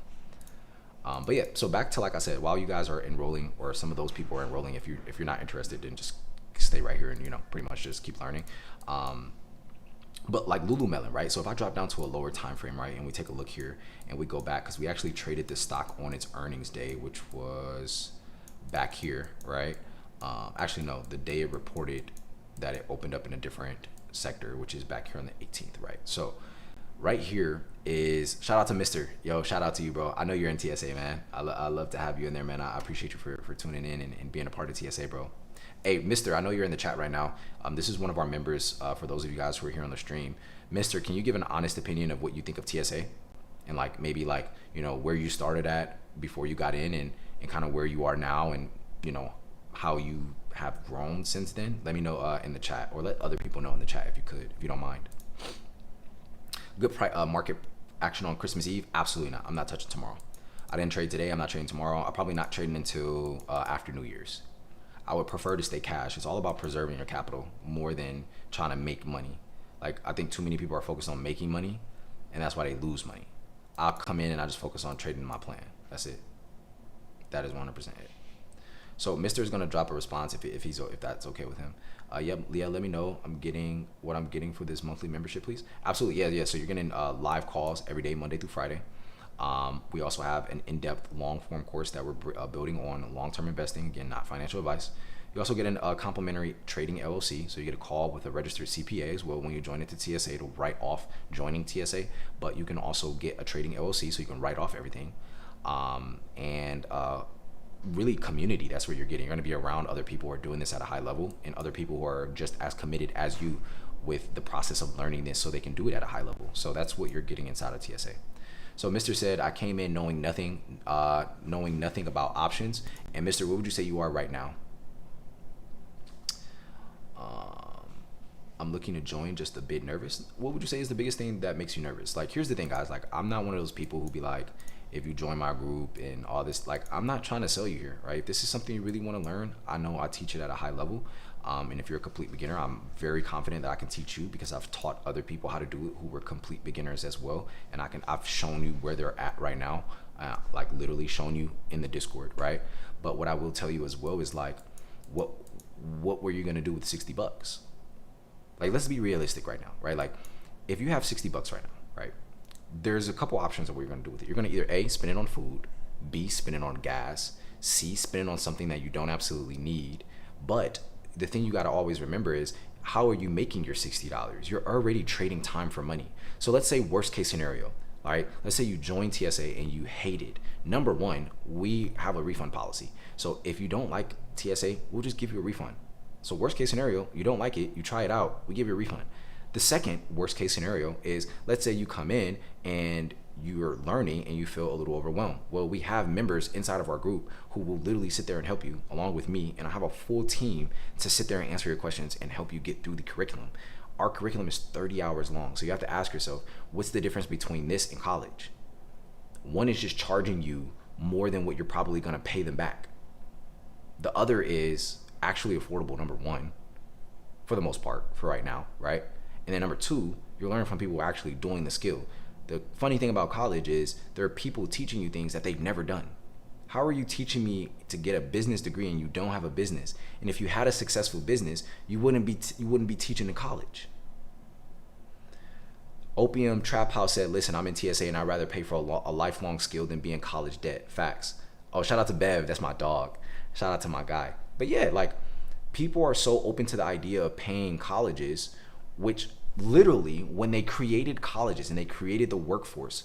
but yeah. So back to, like I said, while you guys are enrolling, or some of those people are enrolling, if you're not interested, then just stay right here and pretty much just keep learning. But like Lululemon, right? So if I drop down to a lower time frame, right, and we take a look here and we go back, because we actually traded this stock on its earnings day, which was back here, right? Actually, no, the day it reported that it opened up in a different sector, which is back here on the 18th, right? So right here is, shout out to Mr. Yo, shout out to you, bro. I know you're in TSA, man. I love to have you in there, man. I appreciate you for tuning in and being a part of TSA, bro. Hey, Mr., I know you're in the chat right now. This is one of our members, for those of you guys who are here on the stream. Mr., can you give an honest opinion of what you think of TSA? And like, maybe like, where you started at before you got in, and kind of where you are now, and how you have grown since then. Let me know in the chat, or let other people know in the chat if you don't mind. Good market action on Christmas Eve? Absolutely not. I'm not touching tomorrow. I didn't trade today. I'm not trading tomorrow. I'm probably not trading until after New Year's. I would prefer to stay cash. It's all about preserving your capital more than trying to make money. Like, I think too many people are focused on making money, and that's why they lose money. I'll come in and I just focus on trading my plan. That's it. That is 100% it. So Mr. is gonna drop a response if that's okay with him. Yeah, Leah, let me know what I'm getting for this monthly membership, please. Absolutely, yeah. So you're getting live calls every day, Monday through Friday. We also have an in-depth long-form course that we're building on long-term investing. Again, not financial advice. You also get a complimentary trading LLC, so you get a call with a registered CPA as well when you join into TSA to write off joining TSA. But you can also get a trading LLC, so you can write off everything. Really community, that's where you're getting. You're going to be around other people who are doing this at a high level, and other people who are just as committed as you with the process of learning this, so they can do it at a high level. So that's what you're getting inside of TSA. So Mr. said, I came in knowing nothing about options. And Mr., what would you say you are right now? I'm looking to join, just a bit nervous. What would you say is the biggest thing that makes you nervous? Like, here's the thing, guys. Like, I'm not one of those people who be like, if you join my group and all this, like, I'm not trying to sell you here, right? If this is something you really want to learn, I know I teach it at a high level. And if you're a complete beginner, I'm very confident that I can teach you because I've taught other people how to do it who were complete beginners as well. And I've shown you where they're at right now, like literally shown you in the Discord, right? But what I will tell you as well is like, what were you gonna do with $60? Like, let's be realistic right now, right? Like, if you have $60 right now, right? There's a couple options of what you're gonna do with it. You're gonna either A, spend it on food, B, spend it on gas, C, spend it on something that you don't absolutely need. But the thing you gotta always remember is, how are you making your $60? You're already trading time for money. So let's say worst case scenario, all right? Let's say you join TSA and you hate it. Number one, we have a refund policy. So if you don't like TSA, we'll just give you a refund. So worst case scenario, you don't like it, you try it out, we give you a refund. The second worst case scenario is, let's say you come in and you're learning and you feel a little overwhelmed. Well, we have members inside of our group who will literally sit there and help you along with me. And I have a full team to sit there and answer your questions and help you get through the curriculum. Our curriculum is 30 hours long. So you have to ask yourself, what's the difference between this and college? One is just charging you more than what you're probably gonna pay them back. The other is actually affordable, number one, for the most part, for right now, right? And then number two, you're learning from people who are actually doing the skill. The funny thing about college is there are people teaching you things that they've never done. How are you teaching me to get a business degree and you don't have a business? And if you had a successful business, you wouldn't be teaching in college. Opium Trap House said, listen, I'm in TSA and I'd rather pay for a lifelong skill than be in college debt. Facts. Oh, shout out to Bev. That's my dog. Shout out to my guy. But yeah, like, people are so open to the idea of paying colleges, which literally, when they created colleges and they created the workforce,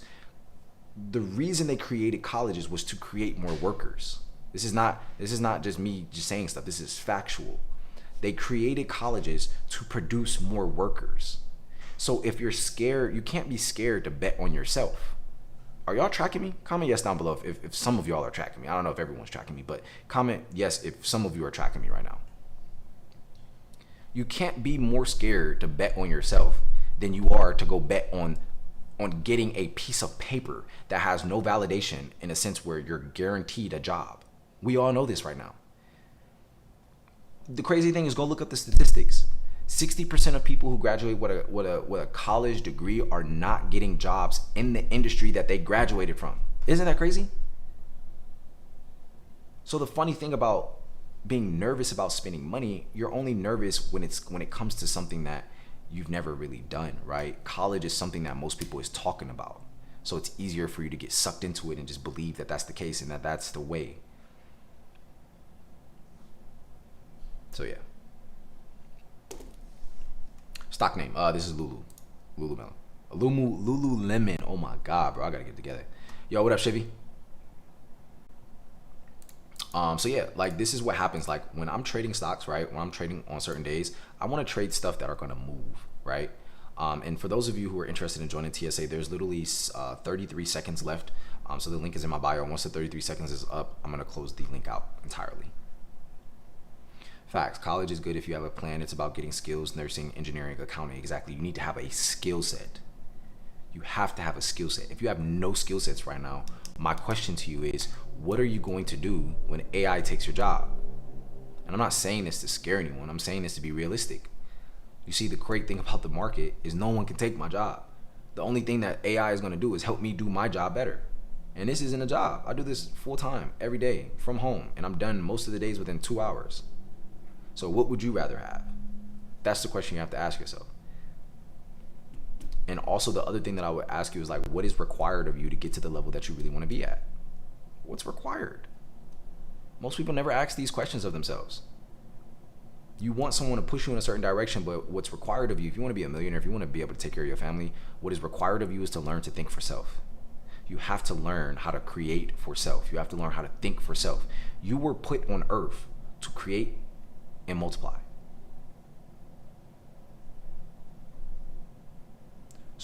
the reason they created colleges was to create more workers. This is not just me just saying stuff. This is factual. They created colleges to produce more workers. So if you're scared, you can't be scared to bet on yourself. Are y'all tracking me? Comment yes down below if some of y'all are tracking me. I don't know if everyone's tracking me, but comment yes if some of you are tracking me right now. You can't be more scared to bet on yourself than you are to go bet on getting a piece of paper that has no validation, in a sense where you're guaranteed a job. We all know this right now. The crazy thing is, go look up the statistics. 60% of people who graduate with a college degree are not getting jobs in the industry that they graduated from. Isn't that crazy? So the funny thing about being nervous about spending money, you're only nervous when it comes to something that you've never really done, right? College is something that most people is talking about. So it's easier for you to get sucked into it and just believe that that's the case and that that's the way. So yeah. Stock name. This is Lulu. Lululemon. Lululemon. Oh my God, bro. I gotta get it together. Yo, what up, Chevy? So yeah, like, this is what happens. Like, when I'm trading stocks, right? When I'm trading on certain days, I want to trade stuff that are gonna move, right? And for those of you who are interested in joining TSA, there's literally 33 seconds left. So the link is in my bio. Once the 33 seconds is up, I'm gonna close the link out entirely. Facts. College is good if you have a plan. It's about getting skills, nursing, engineering, accounting. Exactly. You need to have a skill set. You have to have a skill set. If you have no skill sets right now, my question to you is, what are you going to do when AI takes your job? And I'm not saying this to scare anyone. I'm saying this to be realistic. You see, the great thing about the market is no one can take my job. The only thing that AI is going to do is help me do my job better. And this isn't a job. I do this full time every day from home, and I'm done most of the days within 2 hours. So what would you rather have? That's the question you have to ask yourself. And also, the other thing that I would ask you is, like, what is required of you to get to the level that you really want to be at? What's required? Most people never ask these questions of themselves. You want someone to push you in a certain direction, but what's required of you, if you want to be a millionaire, if you want to be able to take care of your family, what is required of you is to learn to think for self. You have to learn how to create for self. You have to learn how to think for self. You were put on earth to create and multiply.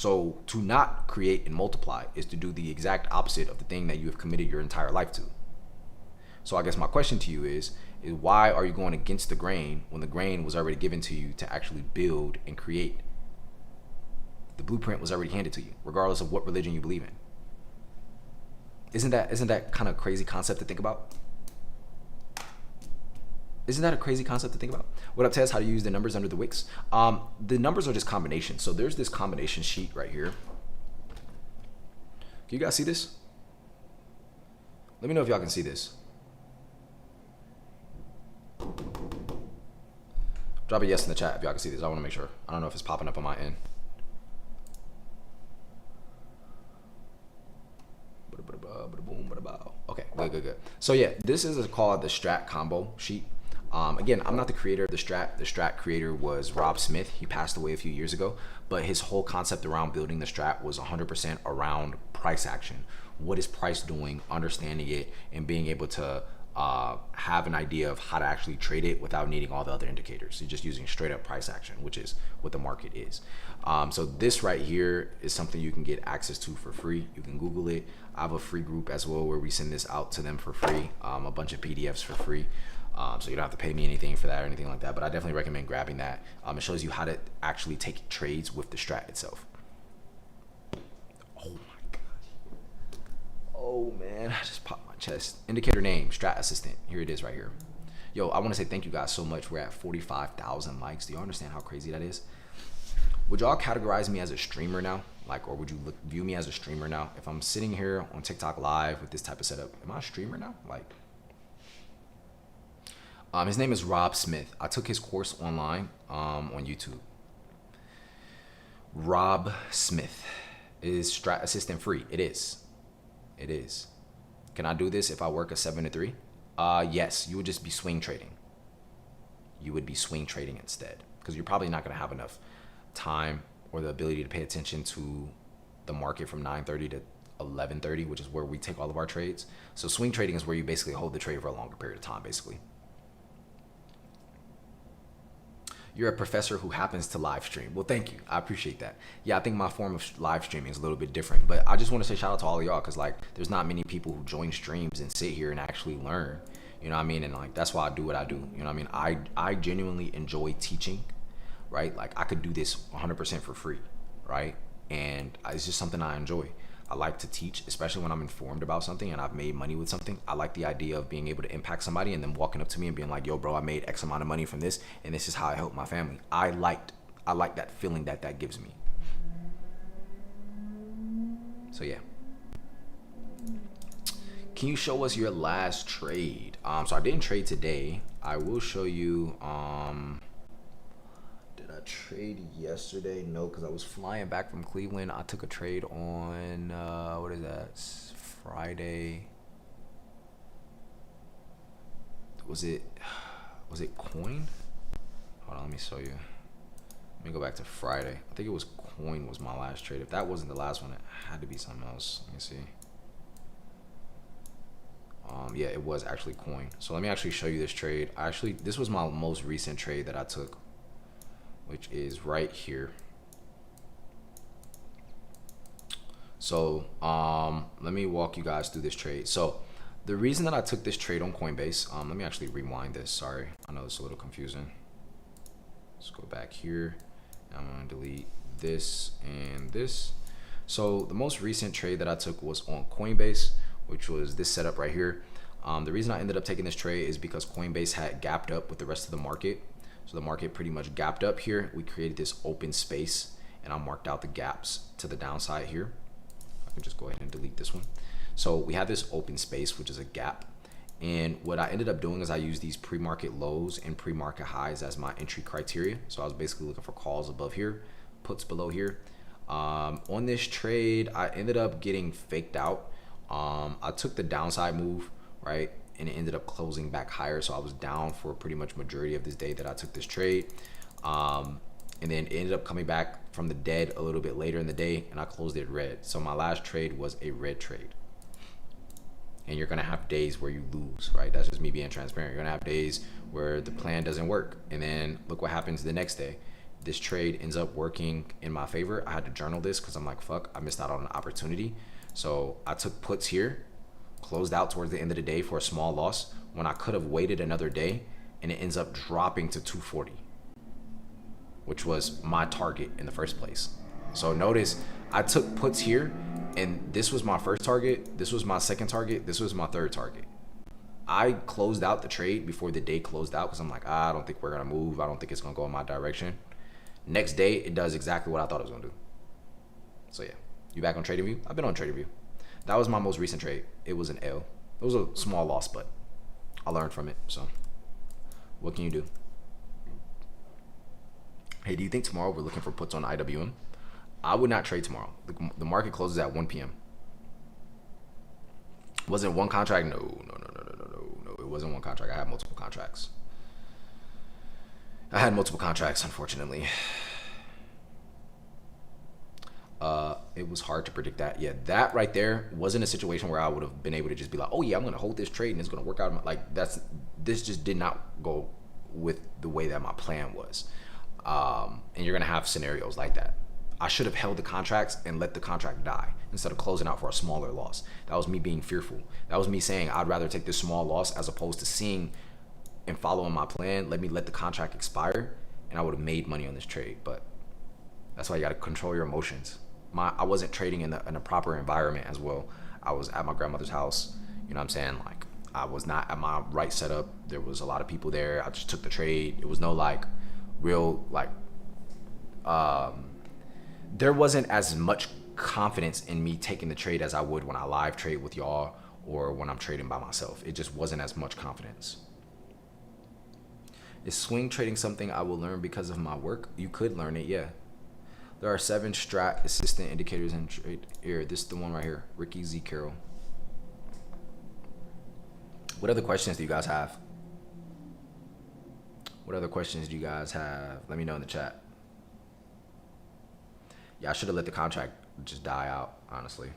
So to not create and multiply is to do the exact opposite of the thing that you have committed your entire life to. So I guess my question to you is why are you going against the grain when the grain was already given to you to actually build and create? The blueprint was already handed to you, regardless of what religion you believe in. Isn't that kind of crazy concept to think about? Isn't that a crazy concept to think about? What up, Tess? How to use the numbers under the wicks? The numbers are just combinations. So there's this combination sheet right here. Can you guys see this? Let me know if y'all can see this. Drop a yes in the chat if y'all can see this. I want to make sure. I don't know if it's popping up on my end. Okay, good. So yeah, this is called the Strat combo sheet. Again, I'm not the creator of the Strat. The Strat creator was Rob Smith. He passed away a few years ago, but his whole concept around building the Strat was 100% around price action. What is price doing, understanding it, and being able to have an idea of how to actually trade it without needing all the other indicators. You're just using straight up price action, which is what the market is. So this right here is something you can get access to for free. You can Google it. I have a free group as well where we send this out to them for free, a bunch of PDFs for free. So you don't have to pay me anything for that or anything like that, but I definitely recommend grabbing that. It shows you how to actually take trades with the Strat itself. Oh my gosh. Oh man, I just popped my chest. Indicator name, Strat Assistant. Here it is right here. Yo, I want to say thank you guys so much. We're at 45,000 likes. Do you understand how crazy that is? Would y'all categorize me as a streamer now? Like, or would you view me as a streamer now? If I'm sitting here on TikTok live with this type of setup, am I a streamer now? Like, his name is Rob Smith. I took his course online on YouTube. Rob Smith. Is Strat Assistant free? It is. It is. Can I do this if I work a 7 to 3? Yes, you would just be swing trading. You would be swing trading instead, because you're probably not going to have enough time or the ability to pay attention to the market from 9:30 to 11:30, which is where we take all of our trades. So swing trading is where you basically hold the trade for a longer period of time, basically. You're a professor who happens to live stream. Well, thank you. I appreciate that. Yeah, I think my form of live streaming is a little bit different, but I just want to say shout out to all of y'all, because like there's not many people who join streams and sit here and actually learn. You know what I mean? And like that's why I do what I do. You know what I mean? I genuinely enjoy teaching, right? Like I could do this 100% for free, right? And it's just something I enjoy. I like to teach, especially when I'm informed about something and I've made money with something. I like the idea of being able to impact somebody and then walking up to me and being like, yo, bro, I made X amount of money from this, and this is how I help my family. I like that feeling that gives me. So yeah. Can you show us your last trade? So I didn't trade today. I will show you. Did I trade yesterday? No, because I was flying back from Cleveland. I took a trade on what is that? It's Friday. Was it Coin? Hold on, let me show you. Let me go back to Friday. I think it was Coin was my last trade. If that wasn't the last one, it had to be something else. Let me see. Yeah, it was actually Coin. So let me actually show you this trade. This was my most recent trade that I took, which is right here. So let me walk you guys through this trade. So the reason that I took this trade on Coinbase, let me actually rewind this. Sorry, I know it's a little confusing. Let's go back here. I'm gonna delete this and this. So the most recent trade that I took was on Coinbase, which was this setup right here. The reason I ended up taking this trade is because Coinbase had gapped up with the rest of the market. So the market pretty much gapped up here. We created this open space and I marked out the gaps to the downside here. I can just go ahead and delete this one. So we have this open space, which is a gap. And what I ended up doing is I used these pre-market lows and pre-market highs as my entry criteria. So I was basically looking for calls above here, puts below here. On this trade, I ended up getting faked out. I took the downside move, right? And it ended up closing back higher. So I was down for pretty much majority of this day that I took this trade. And then it ended up coming back from the dead a little bit later in the day and I closed it red. So my last trade was a red trade. And you're gonna have days where you lose, right? That's just me being transparent. You're gonna have days where the plan doesn't work. And then look what happens the next day. this trade ends up working in my favor. I had to journal this because I'm like, fuck, I missed out on an opportunity. So I took puts here, closed out towards the end of the day for a small loss when I could have waited another day, and it ends up dropping to 240, which was my target in the first place. So notice I took puts here, and this was my first target, this was my second target, this was my third target. I closed out the trade before the day closed out because I'm like, I don't think we're gonna move. I don't think it's gonna go in my direction. Next day, it does exactly what I thought it was gonna do. So yeah, you back on TradingView? I've been on TradingView. That was my most recent trade. It was an L. It was a small loss, but I learned from it. So what can you do? Hey, do you think tomorrow we're looking for puts on IWM? I would not trade tomorrow. The market closes at 1 p.m. Was it one contract? No. It wasn't one contract. I had multiple contracts. Unfortunately. It was hard to predict that. Yeah, that right there wasn't a situation where I would have been able to just be like, oh yeah, I'm gonna hold this trade and it's gonna work out. Like this just did not go with the way that my plan was. And you're gonna have scenarios like that. I should have held the contracts and let the contract die instead of closing out for a smaller loss. That was me being fearful. That was me saying I'd rather take this small loss as opposed to seeing and following my plan. Let the contract expire, and I would have made money on this trade. But that's why you got to control your emotions. I wasn't trading in a proper environment as well. I was at my grandmother's house. You know what I'm saying? Like, I was not at my right setup. There was a lot of people there. I just took the trade. It was no like real like there wasn't as much confidence in me taking the trade as I would when I live trade with y'all or when I'm trading by myself. It just wasn't as much confidence. Is swing trading something I will learn because of my work? You could learn it, yeah. There are 7 Strat assistant indicators in trade. Here, this is the one right here. Ricky Z. Carroll. What other questions do you guys have? What other questions do you guys have? Let me know in the chat. Yeah, I should have let the contract just die out, honestly.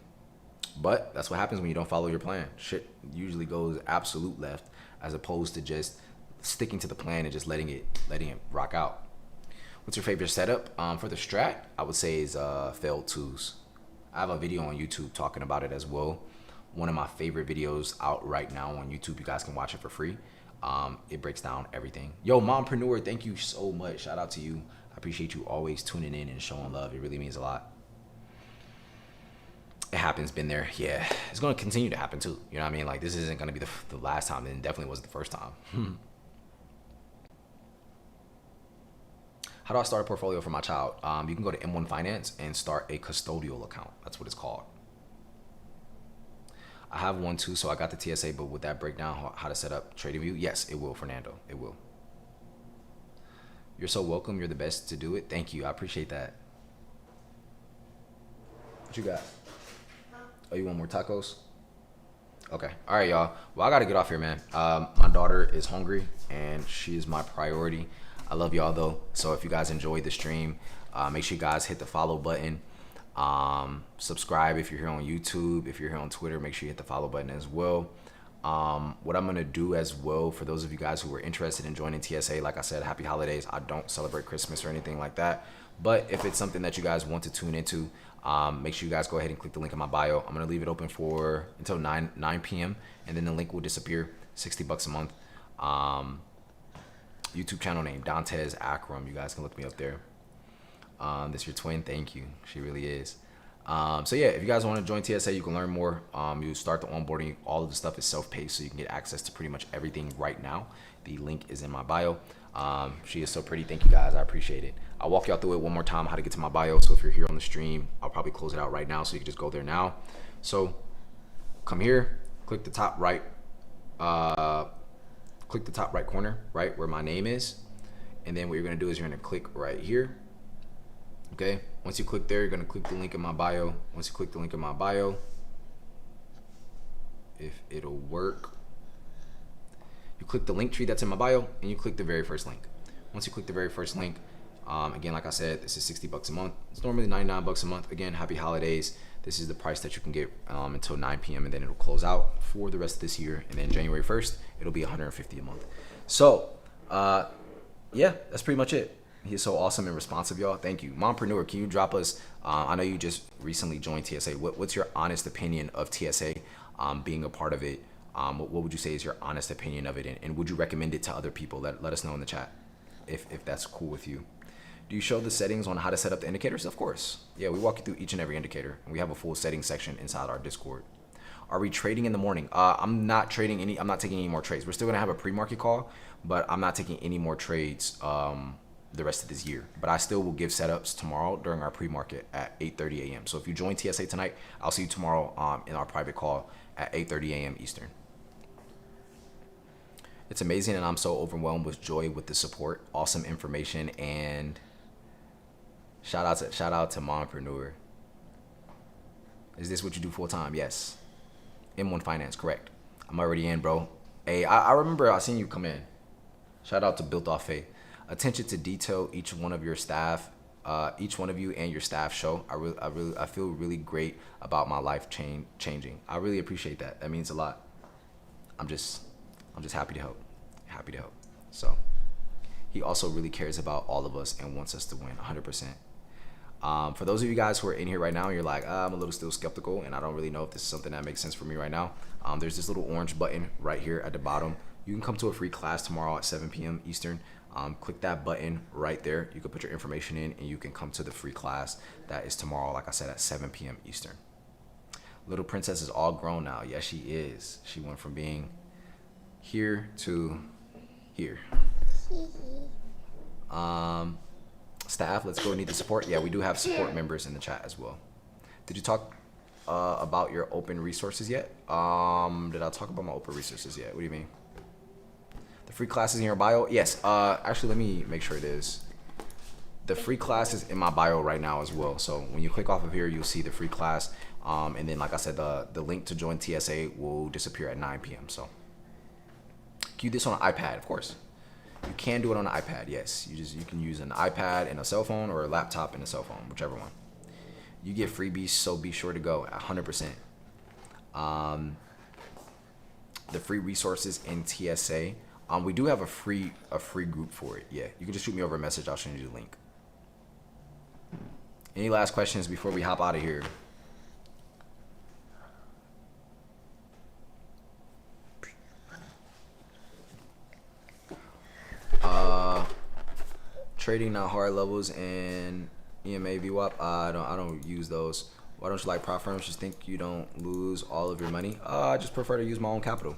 But that's what happens when you don't follow your plan. Shit usually goes absolute left as opposed to just sticking to the plan and just letting it rock out. What's your favorite setup? For the Strat, I would say is failed twos. I have a video on YouTube talking about it as well. One of my favorite videos out right now on YouTube. You guys can watch it for free. It breaks down everything. Yo, mompreneur, thank you so much. Shout out to you. I appreciate you always tuning in and showing love. It really means a lot. It happens, been there. Yeah, it's going to continue to happen too. You know what I mean? Like, this isn't going to be the last time, and it definitely wasn't the first time. How do I start a portfolio for my child? You can go to M1 Finance and start a custodial account. That's what it's called. I have one too, so I got the TSA, but would that break down how to set up TradingView? Yes, it will, Fernando. It will. You're so welcome. You're the best to do it. Thank you. I appreciate that. What you got? Oh, you want more tacos? Okay. All right, y'all. Well, I got to get off here, man. My daughter is hungry, and she is my priority. I love y'all, though. So if you guys enjoyed the stream, make sure you guys hit the follow button. Subscribe if you're here on YouTube. If you're here on Twitter, make sure you hit the follow button as well. What I'm going to do as well, for those of you guys who are interested in joining TSA, like I said, happy holidays. I don't celebrate Christmas or anything like that. But if it's something that you guys want to tune into, make sure you guys go ahead and click the link in my bio. I'm going to leave it open for until 9 p.m. and then the link will disappear. $60 a month. YouTube channel name, Dantes Akram. You guys can look me up there. This your twin. Thank you. She really is. So yeah, if you guys want to join TSA, you can learn more. You start the onboarding. All of the stuff is self-paced, so you can get access to pretty much everything right now. The link is in my bio. She is so pretty. Thank you guys. I appreciate it. I'll walk y'all through it one more time, how to get to my bio. So if you're here on the stream, I'll probably close it out right now, so you can just go there now. So come here, click the top right, corner, right where my name is. And then what you're gonna do is you're gonna click right here. Okay, once you click there, you're gonna click the link in my bio. Once you click the link in my bio, if it'll work, you click the link tree that's in my bio and you click the very first link. Once you click the very first link, again, like I said, this is $60 a month. It's normally $99 a month. Again, happy holidays. This is the price that you can get until 9 p.m. and then it'll close out for the rest of this year. And then January 1st, it'll be $150 a month. So, yeah, that's pretty much it. He's so awesome and responsive, y'all. Thank you. Mompreneur, can you drop us, I know you just recently joined TSA. What's your honest opinion of TSA, being a part of it? What would you say is your honest opinion of it? And would you recommend it to other people? Let us know in the chat if that's cool with you. Do you show the settings on how to set up the indicators? Of course. Yeah, we walk you through each and every indicator. And we have a full settings section inside our Discord. Are we trading in the morning? I'm not taking any more trades. We're still gonna have a pre-market call, but I'm not taking any more trades the rest of this year. But I still will give setups tomorrow during our pre-market at 8:30 a.m. So if you join TSA tonight, I'll see you tomorrow in our private call at 8:30 a.m. Eastern. It's amazing, and I'm so overwhelmed with joy with the support, awesome information, and shout out to Mompreneur. Is this what you do full time? Yes. M1 Finance, correct. I'm already in, bro. Hey, I remember I seen you come in. Shout out to Built Off Faith. Attention to detail, each one of your staff, each one of you and your staff show. I feel really great about my life changing. I really appreciate that. That means a lot. I'm just happy to help. Happy to help. So he also really cares about all of us and wants us to win 100%. For those of you guys who are in here right now, and you're like, I'm a little still skeptical and I don't really know if this is something that makes sense for me right now. There's this little orange button right here at the bottom. You can come to a free class tomorrow at 7 p.m. Eastern. Click that button right there. You can put your information in and you can come to the free class that is tomorrow, like I said, at 7 p.m. Eastern. Little Princess is all grown now. Yes, she is. She went from being here to here. Staff, let's go. Need the support. Yeah, we do have support members in the chat as well. Did you talk about your open resources yet? Did I talk about my open resources yet? What do you mean? The free class is in your bio? Yes. Actually, let me make sure it is. The free class is in my bio right now as well. So when you click off of here, you'll see the free class. And then, like I said, the link to join TSA will disappear at 9 p.m. So can you do this on an iPad? Of course. You can do it on an iPad, yes. You can use an iPad and a cell phone, or a laptop and a cell phone, whichever one. You get freebies, so be sure to go 100%. The free resources in TSA. We do have a free group for it. Yeah, you can just shoot me over a message. I'll send you the link. Any last questions before we hop out of here? Trading not hard levels and EMA VWAP. I don't use those. Why don't you like prop firms? Just think you don't lose all of your money. I just prefer to use my own capital.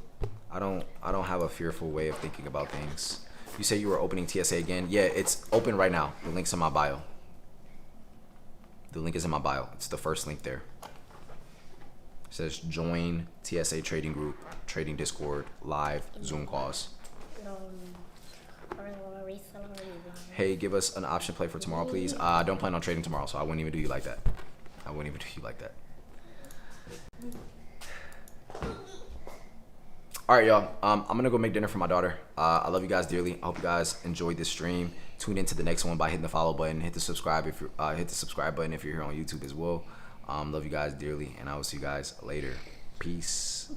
I don't have a fearful way of thinking about things. You say you were opening TSA again? Yeah, it's open right now. The link's in my bio. The link is in my bio. It's the first link there. It says join TSA trading group, trading Discord, live Zoom calls. Hey, give us an option play for tomorrow, please. I don't plan on trading tomorrow, so I wouldn't even do you like that. All right, y'all. I'm gonna go make dinner for my daughter. I love you guys dearly. I hope you guys enjoyed this stream. Tune into the next one by hitting the follow button. Hit the subscribe button if you're here on YouTube as well. Love you guys dearly, and I will see you guys later. Peace.